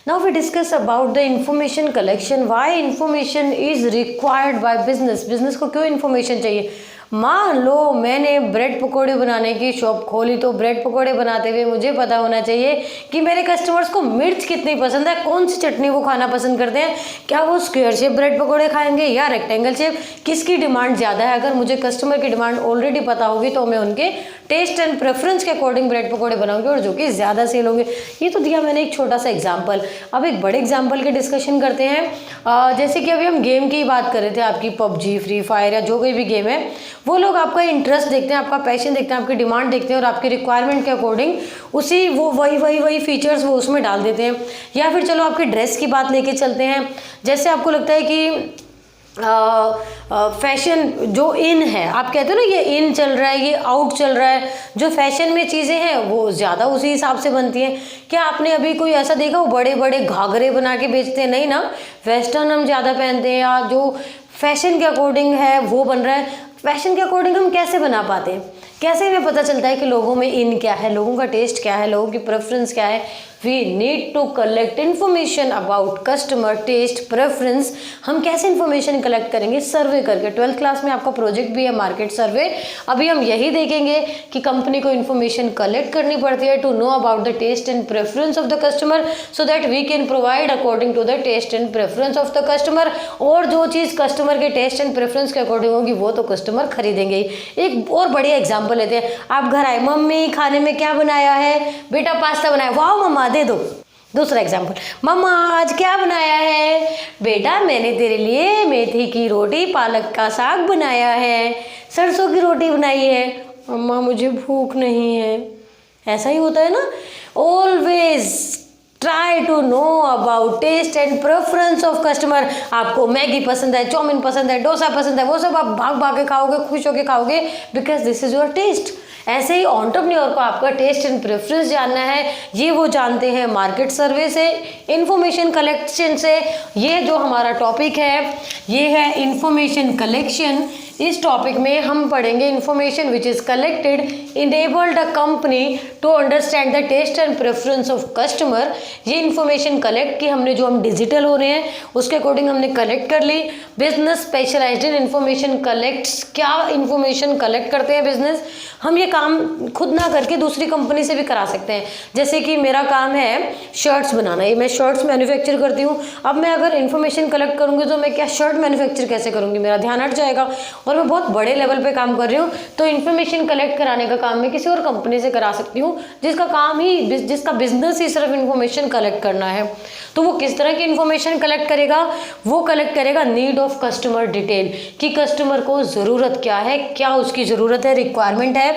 Now we discuss about the information collection. Why information is required by business? Business को क्यों information चाहिए? मान लो मैंने ब्रेड पकौड़े बनाने की शॉप खोली, तो ब्रेड पकौड़े बनाते हुए मुझे पता होना चाहिए कि मेरे कस्टमर्स को मिर्च कितनी पसंद है, कौन सी चटनी वो खाना पसंद करते हैं, क्या वो स्क्वायर शेप ब्रेड पकौड़े खाएंगे या रेक्टेंगल शेप, किसकी डिमांड ज़्यादा है। अगर मुझे कस्टमर की डिमांड ऑलरेडी पता होगी तो मैं उनके टेस्ट एंड प्रेफरेंस के अकॉर्डिंग ब्रेड पकौड़े बनाऊंगी और जो कि ज़्यादा सेल होंगे। ये तो दिया मैंने एक छोटा सा एग्जाम्पल। अब एक बड़े एग्जाम्पल के डिस्कशन करते हैं। जैसे कि अभी हम गेम की बात कर रहे थे, आपकी पबजी, फ्री फायर या जो कोई भी गेम है, वो लोग आपका इंटरेस्ट देखते हैं, आपका पैशन देखते हैं, आपकी डिमांड देखते हैं और आपकी रिक्वायरमेंट के अकॉर्डिंग उसी वो वही फीचर्स वो उसमें डाल देते हैं। या फिर चलो आपकी ड्रेस की बात लेके चलते हैं। जैसे आपको लगता है कि फैशन जो इन है, आप कहते हो ना ये इन चल रहा है, ये आउट चल रहा है, जो फैशन में चीज़ें हैं वो ज़्यादा उसी हिसाब से बनती हैं। क्या आपने अभी कोई ऐसा देखा वो बड़े बड़े घाघरे बना के बेचते हैं? नहीं ना, वेस्टर्न हम ज़्यादा पहनते हैं, या जो फैशन के अकॉर्डिंग है वो बन रहा है। फैशन के अकॉर्डिंग हम कैसे बना पाते हैं? कैसे हमें पता चलता है कि लोगों में इन क्या है, लोगों का टेस्ट क्या है, लोगों की प्रेफरेंस क्या है? We need to collect information about customer taste preference. हम कैसे इन्फॉर्मेशन कलेक्ट करेंगे? सर्वे करके। 12th क्लास में आपका प्रोजेक्ट भी है मार्केट सर्वे। अभी हम यही देखेंगे कि कंपनी को इन्फॉर्मेशन कलेक्ट करनी पड़ती है to know about the taste and preference of the customer, so that we can provide according to the taste and preference of the customer. और जो चीज़ कस्टमर के टेस्ट एंड प्रेफरेंस के according होगी वो तो कस्टमर खरीदेंगे ही। एक और बढ़िया एग्जाम्पल लेते हैं। आप घर आए, मम्मी खाने में क्या बनाया है? बेटा पास्ता बनाया। वाह मम्मा, दे दो। दूसरा एग्जाम्पल, मम्मा आज क्या बनाया है? बेटा मैंने तेरे लिए मेथी की रोटी, पालक का साग बनाया है, सरसों की रोटी बनाई है। मम्मा मुझे भूख नहीं है। ऐसा ही होता है ना। Always try to know about taste and preference of customer. आपको मैगी पसंद है, चाउमीन पसंद है, डोसा पसंद है, वो सब आप भाग भाग के खाओगे, खुश होके खाओगे, because this is your taste. ऐसे ही एंटरप्रेन्योर को आपका टेस्ट एंड प्रेफरेंस जानना है, ये वो जानते हैं मार्केट सर्वे से, इंफॉर्मेशन कलेक्शन से। ये जो हमारा टॉपिक है ये है इंफॉर्मेशन कलेक्शन। इस टॉपिक में हम पढ़ेंगे information which is collected enabled a company to understand the taste and preference of customer. ये इन्फॉर्मेशन कलेक्ट की हमने, जो हम डिजिटल हो रहे हैं उसके अकॉर्डिंग हमने कलेक्ट कर ली। Business specialized in information collects. क्या इन्फॉर्मेशन कलेक्ट करते हैं बिजनेस? हम ये काम खुद ना करके दूसरी कंपनी से भी करा सकते हैं। जैसे कि मेरा काम है शर्ट्स बनाना, ये मैं शर्ट्स मैन्युफैक्चर करती हूँ। अब मैं अगर इन्फॉर्मेशन कलेक्ट करूँगी तो मैं क्या शर्ट मैन्युफैक्चर कैसे करूँगी? मेरा ध्यान हट जाएगा और मैं बहुत बड़े लेवल पे काम कर रही हूँ। तो इन्फॉर्मेशन कलेक्ट कराने का काम मैं किसी और कंपनी से करा सकती हूँ जिसका बिजनेस ही सिर्फ इन्फॉर्मेशन कलेक्ट करना है। तो वो किस तरह की इन्फॉर्मेशन कलेक्ट करेगा? वो कलेक्ट करेगा नीड ऑफ कस्टमर डिटेल, कि कस्टमर को ज़रूरत क्या है, क्या उसकी ज़रूरत है, रिक्वायरमेंट है।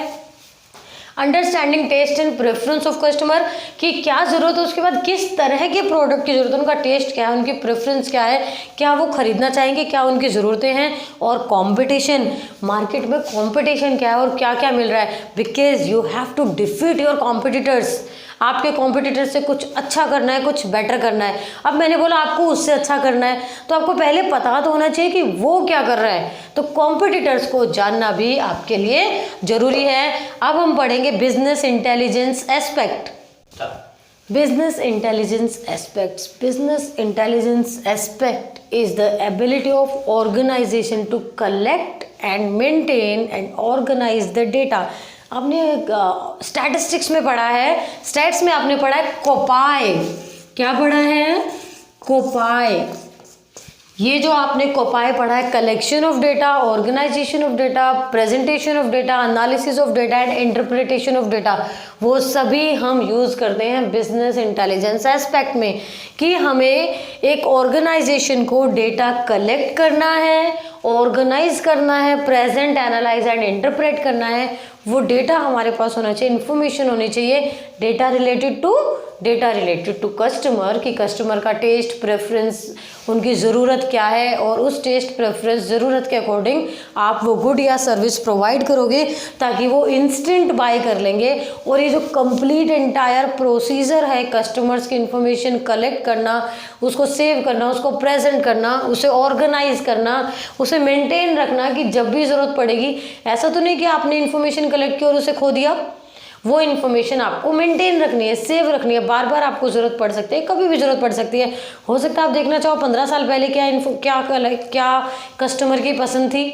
Understanding taste and preference of customer, कि क्या ज़रूरत है, उसके बाद किस तरह के प्रोडक्ट की ज़रूरत है, उनका टेस्ट क्या है, उनकी प्रेफरेंस क्या है, क्या वो खरीदना चाहेंगे, क्या उनकी ज़रूरतें हैं। और कंपटीशन, मार्केट में कंपटीशन क्या है और क्या क्या मिल रहा है, because you have to defeat your competitors. आपके कॉम्पिटिटर से कुछ अच्छा करना है, कुछ बेटर करना है। अब मैंने बोला आपको उससे अच्छा करना है तो आपको पहले पता तो होना चाहिए कि वो क्या कर रहा है। तो कॉम्पिटिटर्स को जानना भी आपके लिए जरूरी है। अब हम पढ़ेंगे business intelligence aspect. Business intelligence aspects. Business intelligence aspect is the ability of organization to collect and maintain and organise the data. आपने स्टैटिस्टिक्स में पढ़ा है, स्टैट्स में आपने पढ़ा है कोपाई। क्या पढ़ा है? कोपाई। ये जो आपने कोपाई पढ़ा है, collection of data, organisation of data, presentation of data, analysis of data and interpretation of data, वो सभी हम यूज़ करते हैं बिजनेस इंटेलिजेंस एस्पेक्ट में, कि हमें एक ऑर्गेनाइजेशन को डेटा कलेक्ट करना है, ऑर्गेनाइज करना है, प्रेजेंट, एनालाइज एंड इंटरप्रेट करना है। वो डेटा हमारे पास होना चाहिए, इन्फॉर्मेशन होनी चाहिए, डेटा रिलेटेड टू कस्टमर, कि कस्टमर का टेस्ट प्रेफरेंस, उनकी ज़रूरत क्या है, और उस टेस्ट प्रेफरेंस ज़रूरत के अकॉर्डिंग आप वो गुड या सर्विस प्रोवाइड करोगे, ताकि वो इंस्टेंट बाय कर लेंगे। और ये जो कंप्लीट एंटायर प्रोसीजर है, कस्टमर्स की इंफॉर्मेशन कलेक्ट करना, उसको सेव करना, उसको प्रेजेंट करना, उसे ऑर्गेनाइज करना, उसे मेंटेन रखना, कि जब भी ज़रूरत पड़ेगी, ऐसा तो नहीं कि आपने इन्फॉर्मेशन कलेक्ट की और उसे खो दिया। वो इन्फॉर्मेशन आपको मेंटेन रखनी है, सेव रखनी है, बार बार आपको ज़रूरत पड़ सकती है, कभी भी ज़रूरत पड़ सकती है। हो सकता है आप देखना चाहो 15 साल पहले क्या कस्टमर की पसंद थी,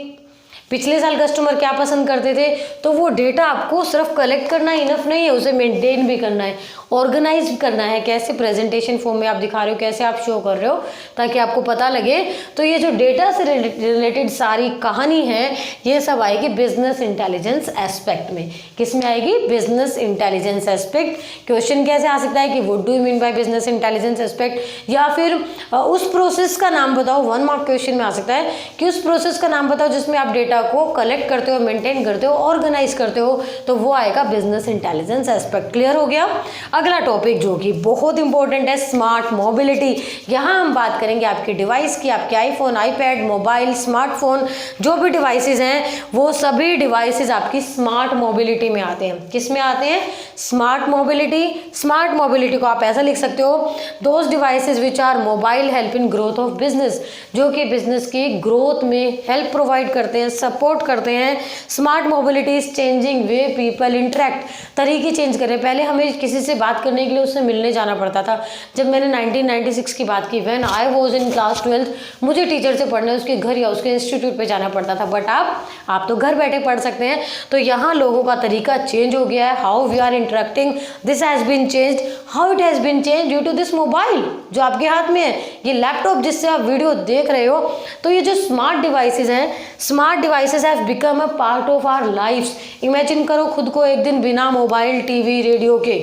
पिछले साल कस्टमर क्या पसंद करते थे, तो वो डेटा आपको सिर्फ कलेक्ट करना इनफ नहीं है, उसे मेंटेन भी करना है, ऑर्गेनाइज करना है। कैसे प्रेजेंटेशन फॉर्म में आप दिखा रहे हो, कैसे आप शो कर रहे हो, ताकि आपको पता लगे। तो ये जो डेटा से रिलेटेड सारी कहानी है, ये सब आएगी बिजनेस इंटेलिजेंस एस्पेक्ट में। किस में आएगी? Business intelligence aspect. क्वेश्चन कैसे आ सकता है कि what do you mean by business intelligence aspect, या फिर उस प्रोसेस का नाम बताओ। 1 मार्क क्वेश्चन में आ सकता है कि उस प्रोसेस का नाम बताओ जिसमें आप डेटा को कलेक्ट करते हो, मेंटेन करते हो, ऑर्गेनाइज करते हो, तो वो आएगा बिजनेस इंटेलिजेंस एस्पेक्ट। क्लियर हो गया? अगला टॉपिक जो कि बहुत इंपॉर्टेंट है, स्मार्ट मोबिलिटी। यहाँ हम बात करेंगे आपके डिवाइस की, आपके आईफोन, आईपैड, मोबाइल, स्मार्टफोन, जो भी डिवाइसेस हैं, वो सभी डिवाइसेस आपकी स्मार्ट मोबिलिटी में आते हैं। किस में आते हैं? Smart mobility. स्मार्ट मोबिलिटी को आप ऐसा लिख सकते हो, those devices which are mobile help in growth of business, जो कि बिजनेस की ग्रोथ में हेल्प प्रोवाइड करते हैं, सपोर्ट करते हैं। Smart mobility is changing way people interact, तरीके चेंज कर रहे हैं। पहले हमें किसी से बात करने के लिए उससे मिलने जाना पड़ता था। जब मैंने 1996 की बात की, when I was in class 12, मुझे टीचर से पढ़ने उसके घर या उसके इंस्टीट्यूट पे जाना पड़ता था। बट आप तो घर बैठे पढ़ सकते हैं। तो यहाँ लोगों का तरीका चेंज हो गया है। How we are interacting, this has been changed. How it has been change due to this mobile जो आपके हाथ में है, ये लैपटॉप जिससे आप वीडियो देख रहे हो। तो ये जो स्मार्ट डिवाइसेज हैं, smart devices have become a part of our lifes. Imagine करो खुद को एक दिन बिना मोबाइल, टीवी, रेडियो के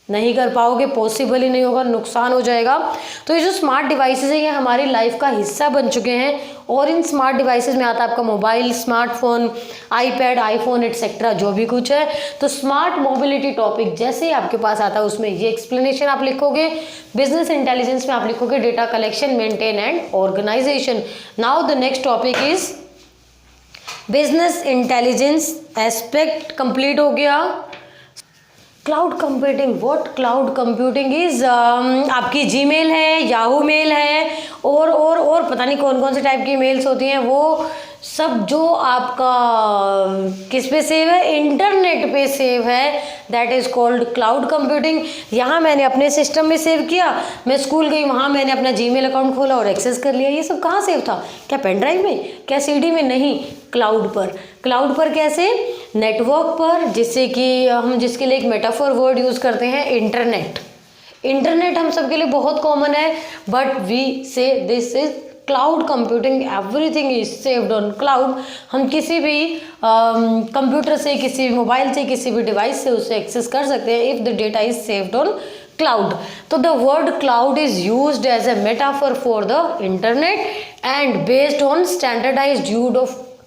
नहीं कर पाओगे, पॉसिबल ही नहीं होगा, नुकसान हो जाएगा। तो ये जो स्मार्ट डिवाइसेज हैं, ये हमारी लाइफ का हिस्सा बन चुके हैं। और इन स्मार्ट डिवाइसेज में आता है आपका mobile, smartphone, iPad, iPhone etcetera, जो भी कुछ है। तो स्मार्ट मोबिलिटी टॉपिक जैसे ही आपके पास आता है, उसमें ये एक्सप्लेनेशन आप लिखोगे। बिजनेस इंटेलिजेंस में आप लिखोगे data collection, maintain and organisation. Now the next topic is business intelligence aspect. Complete हो गया। Cloud computing, what cloud computing is, आपकी जीमेल है, याहू मेल है, और पता नहीं कौन कौन से टाइप की मेल्स होती हैं, वो सब जो आपका किस पे सेव है, इंटरनेट पे सेव है, that is called cloud computing. यहाँ मैंने अपने सिस्टम में सेव किया, मैं स्कूल गई, वहाँ मैंने अपना जीमेल अकाउंट खोला और एक्सेस कर लिया। ये सब कहाँ सेव था? क्या पेन ड्राइव में, क्या सीडी में? नहीं, क्लाउड पर। क्लाउड पर कैसे? नेटवर्क पर, जिससे कि हम जिसके लिए एक मेटाफोर वर्ड यूज़ करते हैं, इंटरनेट। इंटरनेट हम सबके लिए बहुत कॉमन है, बट वी से this is cloud computing, everything is saved on cloud. हम किसी भी कंप्यूटर से, किसी भी मोबाइल से, किसी भी डिवाइस से उसे एक्सेस कर सकते हैं if the data is saved on cloud. तो the word cloud is used as a metaphor for the internet and based on standardized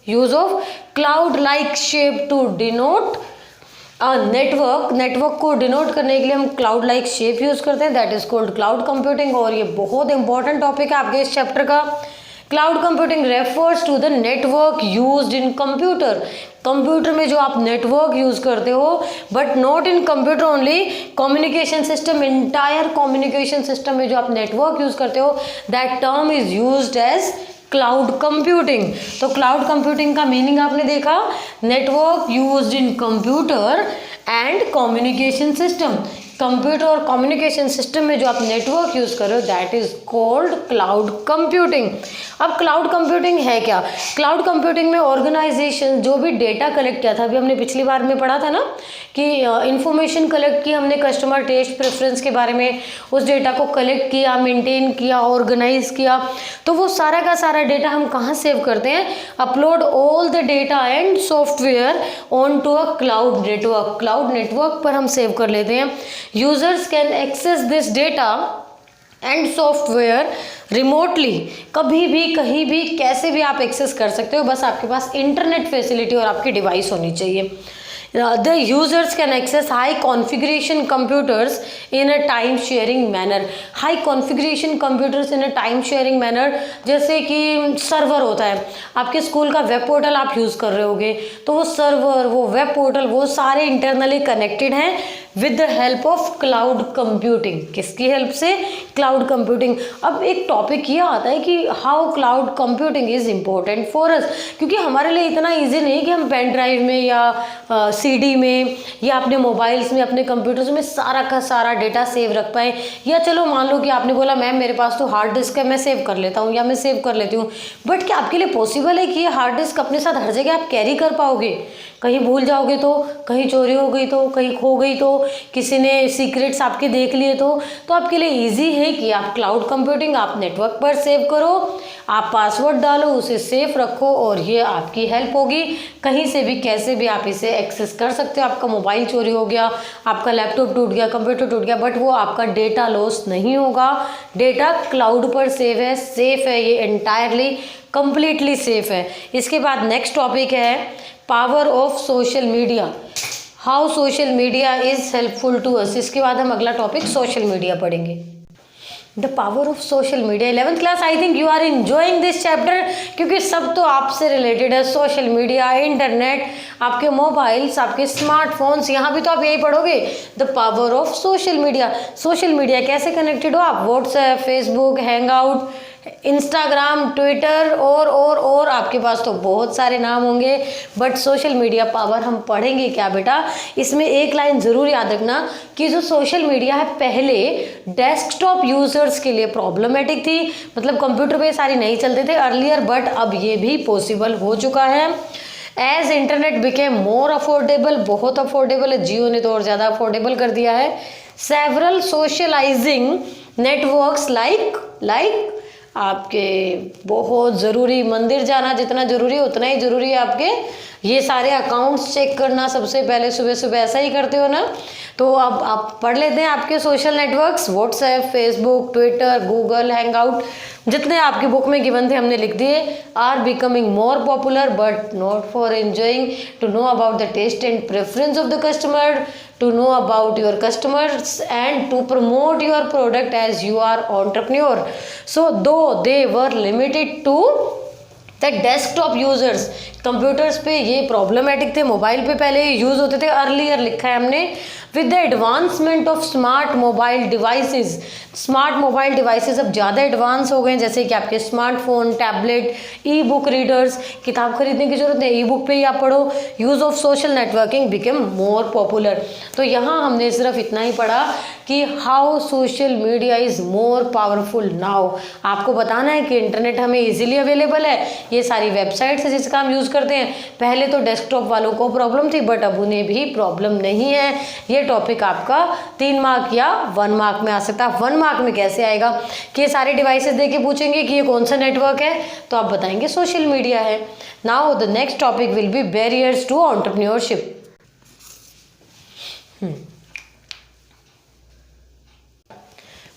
use of cloud like shape to denote network को denote करने के लिए हम cloud like shape use करते हैं, that is called cloud computing. और ये बहुत इंपॉर्टेंट टॉपिक है आपके इस चैप्टर का। Cloud computing refers to the network used in computer. Computer में जो आप नेटवर्क यूज करते हो, but not in computer only, communication system, entire communication system में जो आप नेटवर्क यूज करते हो, that term is used as cloud computing. तो क्लाउड कंप्यूटिंग का मीनिंग आपने देखा, network used in computer and communication system. Computer और कम्युनिकेशन सिस्टम में जो आप नेटवर्क यूज़ कर रहे हो that is called cloud computing. अब क्लाउड कंप्यूटिंग है क्या? क्लाउड कंप्यूटिंग में ऑर्गेनाइजेशन जो भी डेटा कलेक्ट किया था, अभी हमने पिछली बार में पढ़ा था ना कि इंफॉर्मेशन कलेक्ट की हमने कस्टमर टेस्ट प्रेफरेंस के बारे में, उस डेटा को कलेक्ट किया, मेंटेन किया, ऑर्गेनाइज किया, तो वो सारा का सारा डेटा हम कहाँ सेव करते हैं? Upload all the data and software on to a cloud network. Cloud network पर हम सेव कर लेते हैं। Users can access this data and software remotely, कभी भी कहीं भी कैसे भी आप एक्सेस कर सकते हो, बस आपके पास इंटरनेट फैसिलिटी और आपकी डिवाइस होनी चाहिए। The users can access high configuration computers in a time sharing manner. High configuration computers in a time sharing manner, जैसे कि सर्वर होता है, आपके स्कूल का वेब पोर्टल आप यूज़ कर रहे होगे, तो वो सर्वर, वो वेब पोर्टल, वो सारे इंटरनली कनेक्टेड हैं with the help of cloud computing. किसकी हेल्प से? Cloud computing. अब एक टॉपिक ये आता है कि how cloud computing is important for us, क्योंकि हमारे लिए इतना ईजी नहीं कि हम पेन ड्राइव में या सीडी में या अपने मोबाइल्स में, अपने कंप्यूटर्स में सारा का सारा डेटा सेव रख पाए। या चलो मान लो कि आपने बोला मैम मेरे पास तो हार्ड डिस्क है, मैं सेव कर लेता हूँ या मैं सेव कर लेती हूँ, बट क्या आपके लिए पॉसिबल है कि ये हार्ड डिस्क अपने साथ हर जगह आप कैरी कर पाओगे? कहीं भूल जाओगे तो, कहीं चोरी हो गई तो, कहीं खो गई तो, किसी ने सीक्रेट्स आपके देख लिए तो आपके लिए इजी है कि आप क्लाउड कंप्यूटिंग आप नेटवर्क पर सेव करो, आप पासवर्ड डालो, उसे सेफ रखो और ये आपकी हेल्प होगी। कहीं से भी कैसे भी आप इसे एक्सेस कर सकते हो। आपका मोबाइल चोरी हो गया, आपका लैपटॉप टूट गया, कंप्यूटर टूट गया, बट वो आपका डेटा लॉस नहीं होगा। डेटा क्लाउड पर सेव है, सेफ है, ये एंटायरली कंप्लीटली सेफ है। इसके बाद नेक्स्ट टॉपिक है power of social media, how social media is helpful to us. इसके बाद हम अगला टॉपिक सोशल मीडिया पढ़ेंगे। The power of social media, 11th class, I think you are enjoying this chapter, क्योंकि सब तो आपसे रिलेटेड है। सोशल मीडिया, इंटरनेट, आपके मोबाइल्स, आपके स्मार्टफोन्स, यहाँ भी तो आप यही पढ़ोगे, the power of social media. Social media कैसे कनेक्टेड हो आप? WhatsApp, Facebook, hangout, Instagram, Twitter और आपके पास तो बहुत सारे नाम होंगे, बट सोशल मीडिया पावर हम पढ़ेंगे क्या बेटा? इसमें एक लाइन ज़रूर याद रखना कि जो सोशल मीडिया है पहले डेस्कटॉप यूजर्स के लिए प्रॉब्लमेटिक थी, मतलब कंप्यूटर पे सारी नहीं चलते थे अर्लियर, बट अब ये भी पॉसिबल हो चुका है। As internet became more affordable, बहुत अफोर्डेबल है, जियो ने तो और ज़्यादा अफोर्डेबल कर दिया है। सेवरल सोशलाइजिंग नेटवर्क्स लाइक आपके बहुत ज़रूरी, मंदिर जाना जितना ज़रूरी है उतना ही ज़रूरी है आपके ये सारे अकाउंट्स चेक करना सबसे पहले सुबह सुबह, ऐसा ही करते हो ना? तो अब आप पढ़ लेते हैं आपके social networks, WhatsApp, Facebook, Twitter, Google, Hangout, जितने आपकी बुक में गिवन थे हमने लिख दिए। Are becoming more popular but not for enjoying, to know about the taste and preference of the customer, to know about your customers and to promote your product as you are entrepreneur. So though they were limited to the desktop users, computers पे ये problematic थे, mobile पे पहले use होते थे, earlier लिखा है हमने। With the advancement of smart mobile devices, smart mobile devices अब ज़्यादा एडवांस हो गए, जैसे कि आपके स्मार्टफोन, टैबलेट, ई बुक रीडर्स, किताब खरीदने की जरूरत नहीं, ई बुक पे ही आप पढ़ो। Use of social networking became more popular. तो यहाँ हमने सिर्फ इतना ही पढ़ा कि how social media is more powerful now. आपको बताना है कि इंटरनेट हमें इजीली अवेलेबल है, ये सारी वेबसाइट्स है जिसका हम यूज़ करते हैं। पहले तो डेस्कटॉप वालों को प्रॉब्लम थी, बट अब उन्हें भी प्रॉब्लम नहीं है। ये टॉपिक आपका 3 मार्क या 1 मार्क में आ सकता है। 1 मार्क में कैसे आएगा कि ये सारे डिवाइसेस देके पूछेंगे कि ये कौन सा नेटवर्क है, तो आप बताएंगे सोशल मीडिया है। Now the next topic will be barriers to entrepreneurship.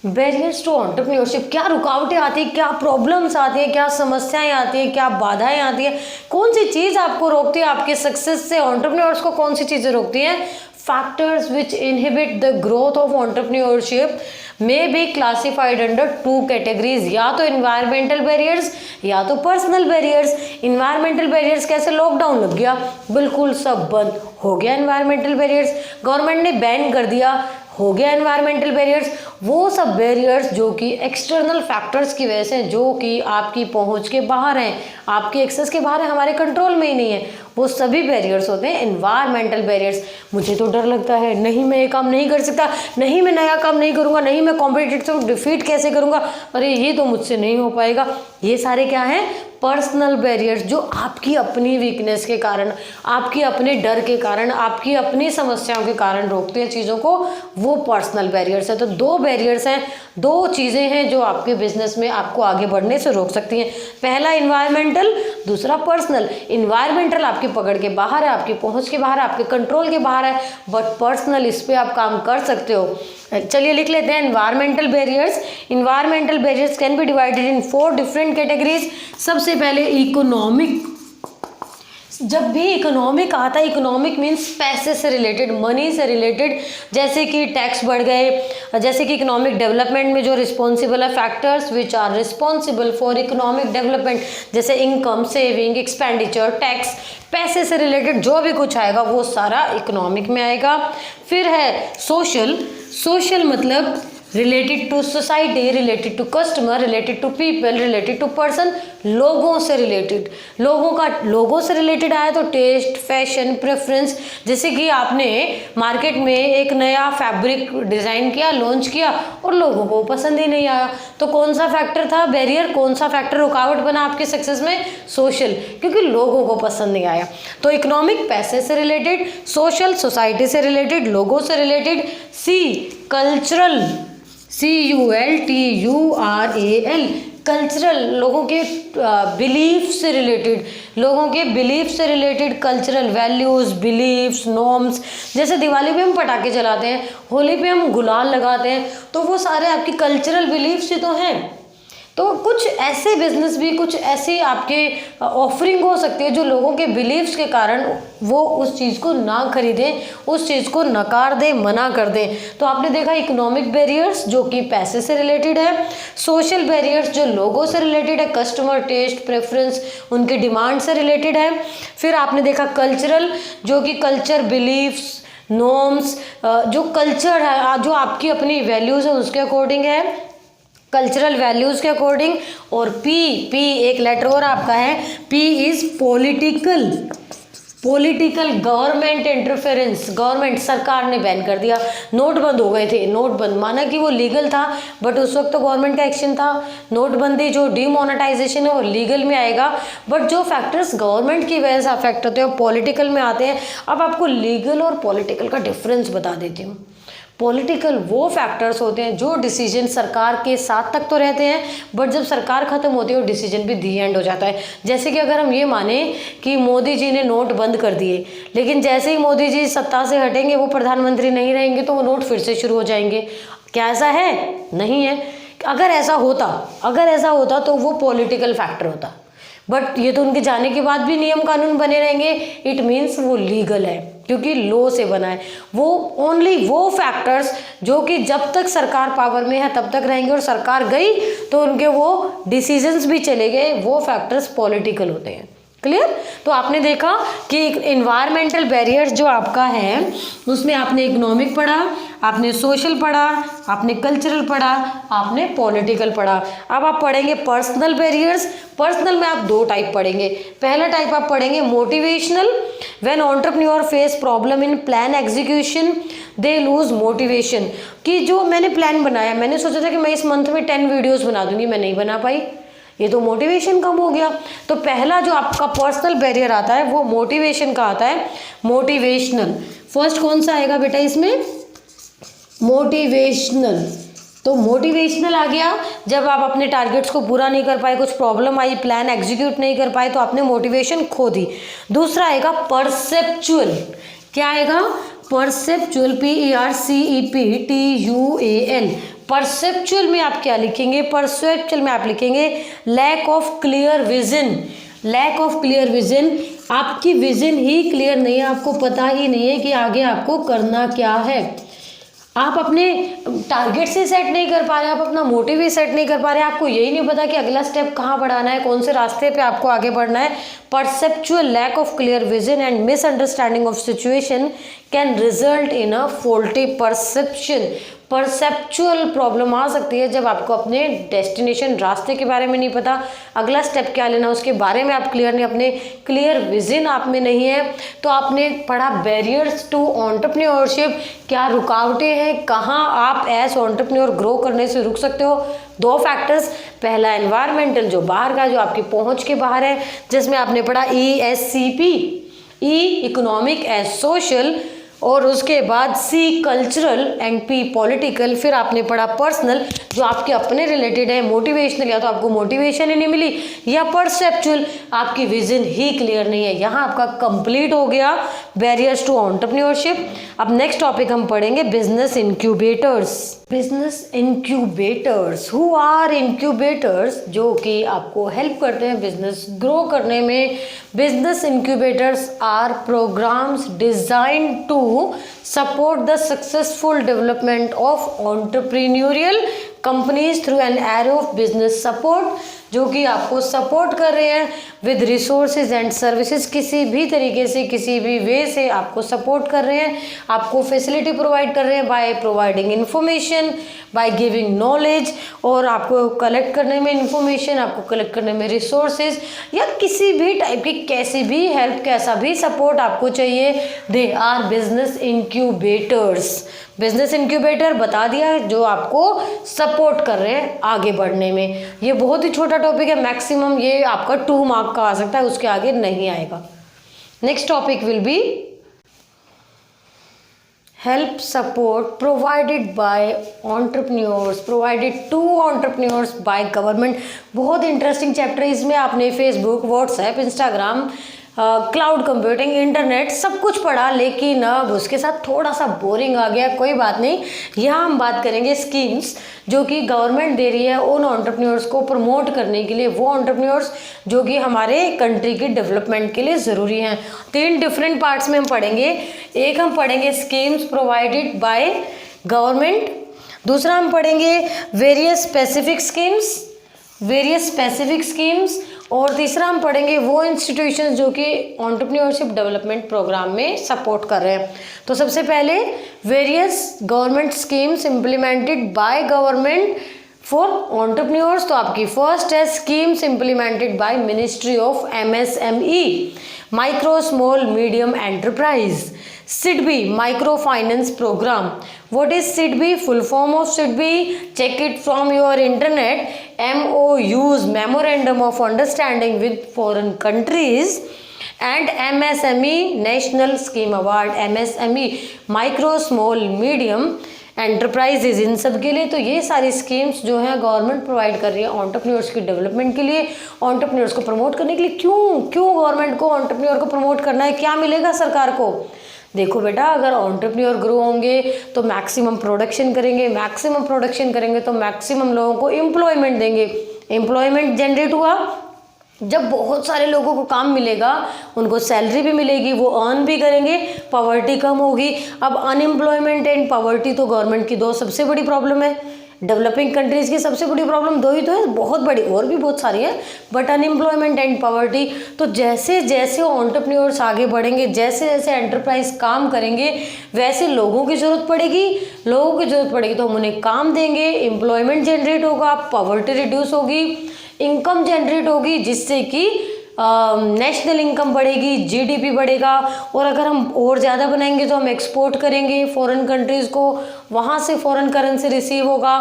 Barriers to entrepreneurship, क्या रुकावटें आती है, क्या प्रॉब्लम्स आती है, क्या समस्याएं आती है, क्या बाधाएं आती है, कौन सी चीज़ आपको रोकती है आपके सक्सेस से? एंटरप्रेन्योर्स को कौन सी चीज़ें रोकती हैं? Factors which inhibit the growth of entrepreneurship may be classified under 2 categories, या तो इन्वायरमेंटल बैरियर्स या तो पर्सनल बैरियर्स। इन्वायरमेंटल बैरियर्स कैसे? लॉकडाउन लग गया, बिल्कुल सब बंद हो गया, इन्वायरमेंटल बैरियर्स गवर्नमेंट ने बैन कर दिया, हो गया एनवायरमेंटल बैरियर्स। वो सब बैरियर्स जो कि एक्सटर्नल फैक्टर्स की वजह से, जो कि आपकी पहुंच के बाहर हैं, आपके एक्सेस के बाहर है, हमारे कंट्रोल में ही नहीं है, वो सभी बैरियर्स होते हैं एनवायरमेंटल बैरियर्स। मुझे तो डर लगता है, नहीं मैं ये काम नहीं कर सकता, नहीं मैं नया काम नहीं करूँगा, नहीं मैं कॉम्पिटिटिव डिफीट कैसे करूँगा, अरे ये तो मुझसे नहीं हो पाएगा। ये सारे क्या हैं? पर्सनल बैरियर्स, जो आपकी अपनी वीकनेस के कारण, आपकी अपने डर के कारण, आपकी अपनी समस्याओं के कारण रोकते हैं चीज़ों को, वो पर्सनल बैरियर्स है। तो दो बैरियर्स हैं, दो चीज़ें हैं जो आपके बिजनेस में आपको आगे बढ़ने से रोक सकती हैं। पहला इन्वायरमेंटल, दूसरा पर्सनल। इन्वायरमेंटल आपकी पकड़ के बाहर है, आपकी पहुंच के बाहर है, आपके कंट्रोल के बाहर है, बट पर्सनल इस पर आप काम कर सकते हो। चलिए लिख लेते हैं environmental barriers. Environmental barriers can be divided in 4 different categories. सबसे पहले इकोनॉमिक। जब भी इकोनॉमिक आता है, इकोनॉमिक मीन्स पैसे से रिलेटेड, मनी से रिलेटेड, जैसे कि टैक्स बढ़ गए, जैसे कि इकोनॉमिक डेवलपमेंट में जो रिस्पॉन्सिबल है, factors which are responsible for economic development, जैसे इनकम, सेविंग, एक्सपेंडिचर, टैक्स, पैसे से रिलेटेड जो भी कुछ आएगा वो सारा इकोनॉमिक में आएगा। फिर है सोशल। सोशल मतलब related to society, related to customer, related to people, related to person, लोगों से रिलेटेड। लोगों से रिलेटेड आया तो टेस्ट, फैशन, प्रेफरेंस। जैसे कि आपने मार्केट में एक नया फैब्रिक डिज़ाइन किया, लॉन्च किया और लोगों को पसंद ही नहीं आया, तो कौन सा फैक्टर था बैरियर, कौन सा फैक्टर रुकावट बना आपके सक्सेस में? सोशल, क्योंकि लोगों को पसंद नहीं आया। तो इकोनॉमिक पैसे से रिलेटेड, सोशल सोसाइटी से रिलेटेड, लोगों से रिलेटेड। सी कल्चरल, CULTURAL, कल्चरल, लोगों के बिलीफ से रिलेटेड, लोगों के बिलीफ से related, cultural values, beliefs, norms. जैसे दिवाली पे हम पटाखे जलाते हैं, होली पे हम गुलाल लगाते हैं, तो वो सारे आपकी कल्चरल बिलीफ्स ही तो हैं। तो कुछ ऐसे बिजनेस भी, कुछ ऐसी आपके ऑफरिंग हो सकती है जो लोगों के बिलीव्स के कारण वो उस चीज़ को ना खरीदें, उस चीज़ को नकार दें, मना कर दें। तो आपने देखा इकोनॉमिक बैरियर्स जो कि पैसे से रिलेटेड है, सोशल बैरियर्स जो लोगों से रिलेटेड है, कस्टमर टेस्ट, प्रेफरेंस, उनकी डिमांड से रिलेटेड है। फिर आपने देखा कल्चरल जो कि कल्चर, बिलीव्स, नॉर्म्स, जो कल्चर है, जो आपकी अपनी वैल्यूज़ है उसके अकॉर्डिंग है, कल्चरल वैल्यूज़ के अकॉर्डिंग। और पी एक लेटर और आपका है, P is political. Political, government interference, government, सरकार ने बैन कर दिया, नोट बंद हो गए थे, नोट बंद, माना कि वो लीगल था बट उस वक्त तो गवर्नमेंट का एक्शन था। नोटबंदी जो डीमोनेटाइजेशन है वो लीगल में आएगा, बट जो फैक्टर्स गवर्नमेंट की वजह से अफेक्ट होते हैं वो पॉलिटिकल में आते हैं। अब आपको लीगल और पॉलिटिकल का डिफरेंस बता देती हूँ। पॉलिटिकल वो फैक्टर्स होते हैं जो डिसीजन सरकार के साथ तक तो रहते हैं, बट जब सरकार ख़त्म होती है वो डिसीजन भी दी एंड हो जाता है। जैसे कि अगर हम ये माने कि मोदी जी ने नोट बंद कर दिए, लेकिन जैसे ही मोदी जी सत्ता से हटेंगे, वो प्रधानमंत्री नहीं रहेंगे, तो वो नोट फिर से शुरू हो जाएंगे। क्या ऐसा है? नहीं है। अगर ऐसा होता तो वो पॉलिटिकल फैक्टर होता, बट ये तो उनके जाने के बाद भी नियम कानून बने रहेंगे। इट मीन्स वो लीगल है क्योंकि लॉ से बना है। वो ओनली वो फैक्टर्स जो कि जब तक सरकार पावर में है तब तक रहेंगे, और सरकार गई तो उनके वो डिसीजंस भी चले गए, वो फैक्टर्स पॉलिटिकल होते हैं। क्लियर? तो आपने देखा कि इन्वायरमेंटल बैरियर्स जो आपका है उसमें आपने इकोनॉमिक पढ़ा, आपने सोशल पढ़ा, आपने कल्चरल पढ़ा, आपने पॉलिटिकल पढ़ा। अब आप पढ़ेंगे पर्सनल बैरियर्स। पर्सनल में आप दो टाइप पढ़ेंगे। पहला टाइप आप पढ़ेंगे motivational. When entrepreneur face problem in plan execution they lose motivation. कि जो मैंने प्लान बनाया, मैंने सोचा था कि मैं इस मंथ में 10 वीडियोज़ बना दूंगी, मैं नहीं बना पाई, ये तो मोटिवेशन कम हो गया। तो पहला जो आपका पर्सनल बैरियर आता है वो मोटिवेशन का आता है, मोटिवेशनल। फर्स्ट कौन सा आएगा बेटा इसमें? मोटिवेशनल। तो मोटिवेशनल आ गया जब आप अपने टारगेट्स को पूरा नहीं कर पाए, कुछ प्रॉब्लम आई, प्लान एग्जीक्यूट नहीं कर पाए, तो आपने मोटिवेशन खो दी। दूसरा आएगा परसेप्चुअल। क्या आएगा? Perceptual, PERCEPTUAL। परसेप्चुअल में आप क्या लिखेंगे? परसेप्चुअल में आप लिखेंगे lack of clear vision. Lack of clear vision, आपकी विजन ही क्लियर नहीं है, आपको पता ही नहीं है कि आगे आपको करना क्या है। आप अपने टारगेट से सेट नहीं कर पा रहे, आप अपना मोटिव ही सेट नहीं कर पा रहे, आपको यही नहीं पता कि अगला स्टेप कहाँ बढ़ाना है, कौन से रास्ते पे आपको आगे बढ़ना है। Perceptual lack of clear vision and misunderstanding of situation can result in a faulty perception. Perceptual problem आ सकती है जब आपको अपने डेस्टिनेशन, रास्ते के बारे में नहीं पता, अगला स्टेप क्या लेना उसके बारे में आप क्लियर नहीं, अपने क्लियर विजन आप में नहीं है। तो आपने पढ़ा बैरियर्स टू एंटरप्रेन्योरशिप, क्या रुकावटें हैं, कहाँ आप एज एंटरप्रेन्योर ग्रो करने से रुक सकते हो। दो फैक्टर्स, पहला एनवायरमेंटल जो बाहर का, जो आपकी पहुंच के बाहर है, जिसमें आपने पढ़ा ESCP, E economic S social, और उसके बाद C cultural and P political. फिर आपने पढ़ा पर्सनल जो आपके अपने रिलेटेड है, मोटिवेशनल या तो आपको मोटिवेशन ही नहीं मिली, या परसेप्चुअल आपकी विजन ही क्लियर नहीं है। यहाँ आपका कंप्लीट हो गया बैरियर्स टू एंटरप्रेन्योरशिप। अब नेक्स्ट टॉपिक हम पढ़ेंगे business incubators. Business incubators, who are incubators, जो कि आपको हेल्प करते हैं बिजनेस ग्रो करने में। Business incubators are programmes design to support the successful development of entrepreneurial companies through an array of business support, जो कि आपको सपोर्ट कर रहे हैं विद रिसोर्सेज एंड सर्विसेज, किसी भी तरीके से, किसी भी वे से आपको सपोर्ट कर रहे हैं, आपको फैसिलिटी प्रोवाइड कर रहे हैं by providing information, by giving knowledge, और आपको कलेक्ट करने में इन्फॉर्मेशन, आपको कलेक्ट करने में रिसोर्सेज, या किसी भी टाइप की कैसी भी हेल्प, कैसा भी सपोर्ट आपको चाहिए, they are business incubators. Business incubator बता दिया, जो आपको सपोर्ट कर रहे हैं आगे बढ़ने में। ये बहुत ही छोटा टॉपिक है, मैक्सिमम ये आपका 2 मार्क का आ सकता है, उसके आगे नहीं आएगा। Next topic will be help support provided by entrepreneurs, provided to entrepreneurs by government. बहुत इंटरेस्टिंग चैप्टर है, इसमें आपने Facebook, WhatsApp, Instagram, cloud computing, internet सब कुछ पढ़ा, लेकिन अब उसके साथ थोड़ा सा बोरिंग आ गया, कोई बात नहीं। यहाँ हम बात करेंगे स्कीम्स जो कि गवर्नमेंट दे रही है उन एंटरप्रेन्योर्स को प्रमोट करने के लिए, वो एंटरप्रेन्योर्स जो कि हमारे कंट्री की डेवलपमेंट के लिए ज़रूरी हैं। 3 डिफरेंट पार्ट्स में हम पढ़ेंगे। एक हम पढ़ेंगे स्कीम्स प्रोवाइडेड बाय गवर्नमेंट, दूसरा हम पढ़ेंगे वेरियस स्पेसिफिक स्कीम्स, और तीसरा हम पढ़ेंगे वो इंस्टीट्यूशंस जो कि एंटरप्रेन्योरशिप डेवलपमेंट प्रोग्राम में सपोर्ट कर रहे हैं। तो सबसे पहले various government schemes implemented by government for entrepreneurs. तो आपकी फर्स्ट है schemes implemented by ministry of MSME, micro small medium enterprise. SIDBI, micro finance programme. What is SIDBI? Full form of SIDBI, check it from your internet. MOUs, Memorandum of Understanding with Foreign Countries, and MSME, National Scheme Award, MSME, Micro Small Medium enterprises. इन सब के लिए तो ये सारी schemes जो हैं government provide कर रही है एंटरप्रेन्योर्स की डेवलपमेंट के लिए, एंटरप्रेन्योर्स को प्रमोट करने के लिए। क्यों गवर्नमेंट को एंटरप्रेन्योर को प्रमोट करना है, क्या मिलेगा सरकार को? देखो बेटा, अगर एंटरप्रेन्योर ग्रो होंगे तो मैक्सिमम प्रोडक्शन करेंगे, मैक्सिमम प्रोडक्शन करेंगे तो मैक्सिमम लोगों को एम्प्लॉयमेंट देंगे, एम्प्लॉयमेंट जनरेट हुआ, जब बहुत सारे लोगों को काम मिलेगा उनको सैलरी भी मिलेगी, वो अर्न भी करेंगे, पॉवर्टी कम होगी। अब अनएम्प्लॉयमेंट एंड पॉवर्टी तो गवर्नमेंट की 2 सबसे बड़ी प्रॉब्लम है, डेवलपिंग कंट्रीज़ की सबसे बड़ी प्रॉब्लम 2 ही तो है, बहुत बड़ी और भी बहुत सारी है, बट अनएम्प्लॉयमेंट एंड पॉवर्टी। तो जैसे जैसे एंटरप्रेन्योर्स आगे बढ़ेंगे, जैसे जैसे एंटरप्राइज काम करेंगे, वैसे लोगों की ज़रूरत पड़ेगी तो हम उन्हें काम देंगे, एम्प्लॉयमेंट जनरेट होगा, पॉवर्टी रिड्यूस होगी, इनकम जनरेट होगी, जिससे कि नेशनल इनकम बढ़ेगी, GDP बढ़ेगा, और अगर हम और ज़्यादा बनाएंगे तो हम एक्सपोर्ट करेंगे फॉरेन कंट्रीज़ को, वहाँ से फॉरेन करेंसी रिसीव होगा,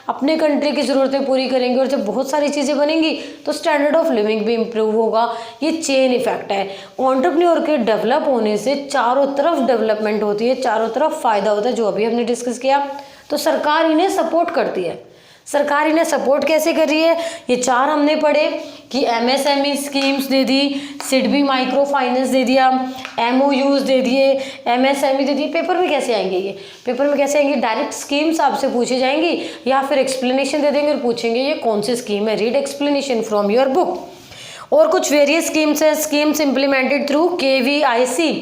अपने कंट्री की ज़रूरतें पूरी करेंगे, और जब बहुत सारी चीज़ें बनेंगी तो स्टैंडर्ड ऑफ लिविंग भी इम्प्रूव होगा। ये चेन इफेक्ट है। एंटरप्रेन्योर के डेवलप होने से चारों तरफ डेवलपमेंट होती है, चारों तरफ फ़ायदा होता है, जो अभी हमने डिस्कस किया। तो सरकार इन्हें सपोर्ट करती है। सरकार इन्हें सपोर्ट कैसे कर रही है? ये 4 हमने पढ़े कि MSME स्कीम्स दे दी, SIDBI माइक्रो फाइनेंस दे दिया, MOUs दे दिए, MSME दे दिए। पेपर में कैसे आएंगे ये? पेपर में कैसे आएंगे? डायरेक्ट स्कीम्स आपसे पूछी जाएंगी या फिर एक्सप्लेनेशन दे देंगे और पूछेंगे ये कौन सी स्कीम है, read explanation from your book. और कुछ वेरियस स्कीम्स हैं, schemes implemented through KVIC,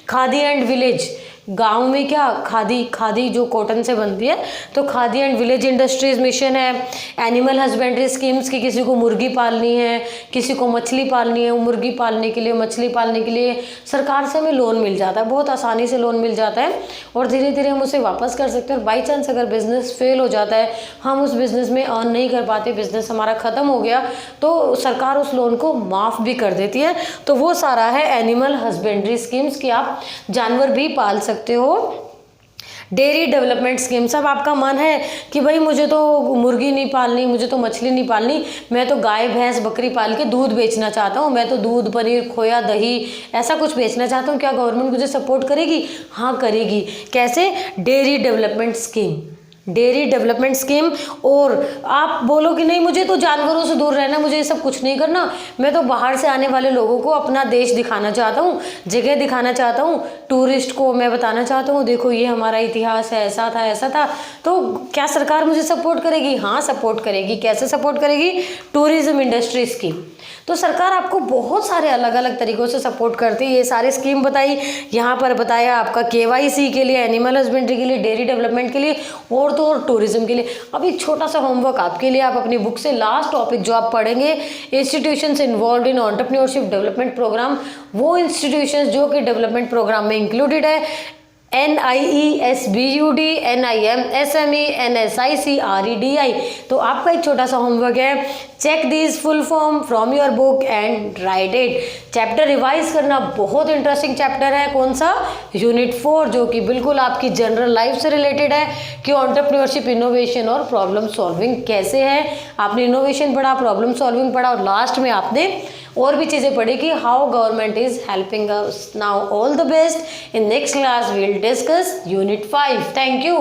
khadi and village, गांव में क्या खादी जो कॉटन से बनती है, तो khadi and village industries mission है। एनिमल हस्बेंड्री स्कीम्स की किसी को मुर्गी पालनी है, किसी को मछली पालनी है, मुर्गी पालने के लिए, मछली पालने के लिए सरकार से हमें लोन मिल जाता है, बहुत आसानी से लोन मिल जाता है और धीरे धीरे हम उसे वापस कर सकते हैं। और बाई चांस अगर बिजनेस फेल हो जाता है, हम उस बिजनेस में अर्न नहीं कर पाते, बिजनेस हमारा ख़त्म हो गया, तो सरकार उस लोन को माफ़ भी कर देती है। तो वो सारा है एनिमल हस्बेंड्री स्कीम्स कि आप जानवर भी पाल सकते हो। डेयरी डेवलपमेंट स्कीम्स, अब आपका मन है कि भाई मुझे तो मुर्गी नहीं पालनी, मुझे तो मछली नहीं पालनी, मैं तो गाय भैंस बकरी पाल के दूध बेचना चाहता हूँ, मैं तो दूध पनीर खोया दही ऐसा कुछ बेचना चाहता हूँ, क्या गवर्नमेंट मुझे सपोर्ट करेगी? हाँ करेगी। कैसे? Dairy development scheme, dairy development scheme. और आप बोलो कि नहीं मुझे तो जानवरों से दूर रहना, मुझे ये सब कुछ नहीं करना, मैं तो बाहर से आने वाले लोगों को अपना देश दिखाना चाहता हूँ, जगह दिखाना चाहता हूँ, टूरिस्ट को मैं बताना चाहता हूँ देखो ये हमारा इतिहास है, ऐसा था ऐसा था, तो क्या सरकार मुझे सपोर्ट करेगी? हाँ सपोर्ट करेगी। कैसे सपोर्ट करेगी? Tourism industry scheme. तो सरकार आपको बहुत सारे अलग अलग तरीक़ों से सपोर्ट करती है। ये सारी स्कीम बताई, यहाँ पर बताया आपका KYC के लिए, एनिमल हस्बेंड्री के लिए, डेयरी डेवलपमेंट के लिए और तो और टूरिज्म के लिए। अब एक छोटा सा होमवर्क आपके लिए, आप अपनी बुक से लास्ट टॉपिक जो आप पढ़ेंगे, institutions involve in entrepreneurship development program, वो इंस्टीट्यूशंस जो कि डेवलपमेंट प्रोग्राम में इंक्लूडेड है। NIESBUD, NIM, SME, NSICREDI। तो आपका एक छोटा सा होमवर्क है, check this full form from your book and write it. Chapter revise करना, बहुत इंटरेस्टिंग चैप्टर है। कौन सा? यूनिट 4, जो कि बिल्कुल आपकी जनरल लाइफ से रिलेटेड है कि एंटरप्रेन्योरशिप, इनोवेशन और प्रॉब्लम सॉल्विंग कैसे है। आपने इनोवेशन पढ़ा, प्रॉब्लम सॉल्विंग पढ़ा और लास्ट में आपने और भी चीज़ें पढ़ी कि how government is helping us. Now all the best. In next class we will discuss unit 5। Thank you.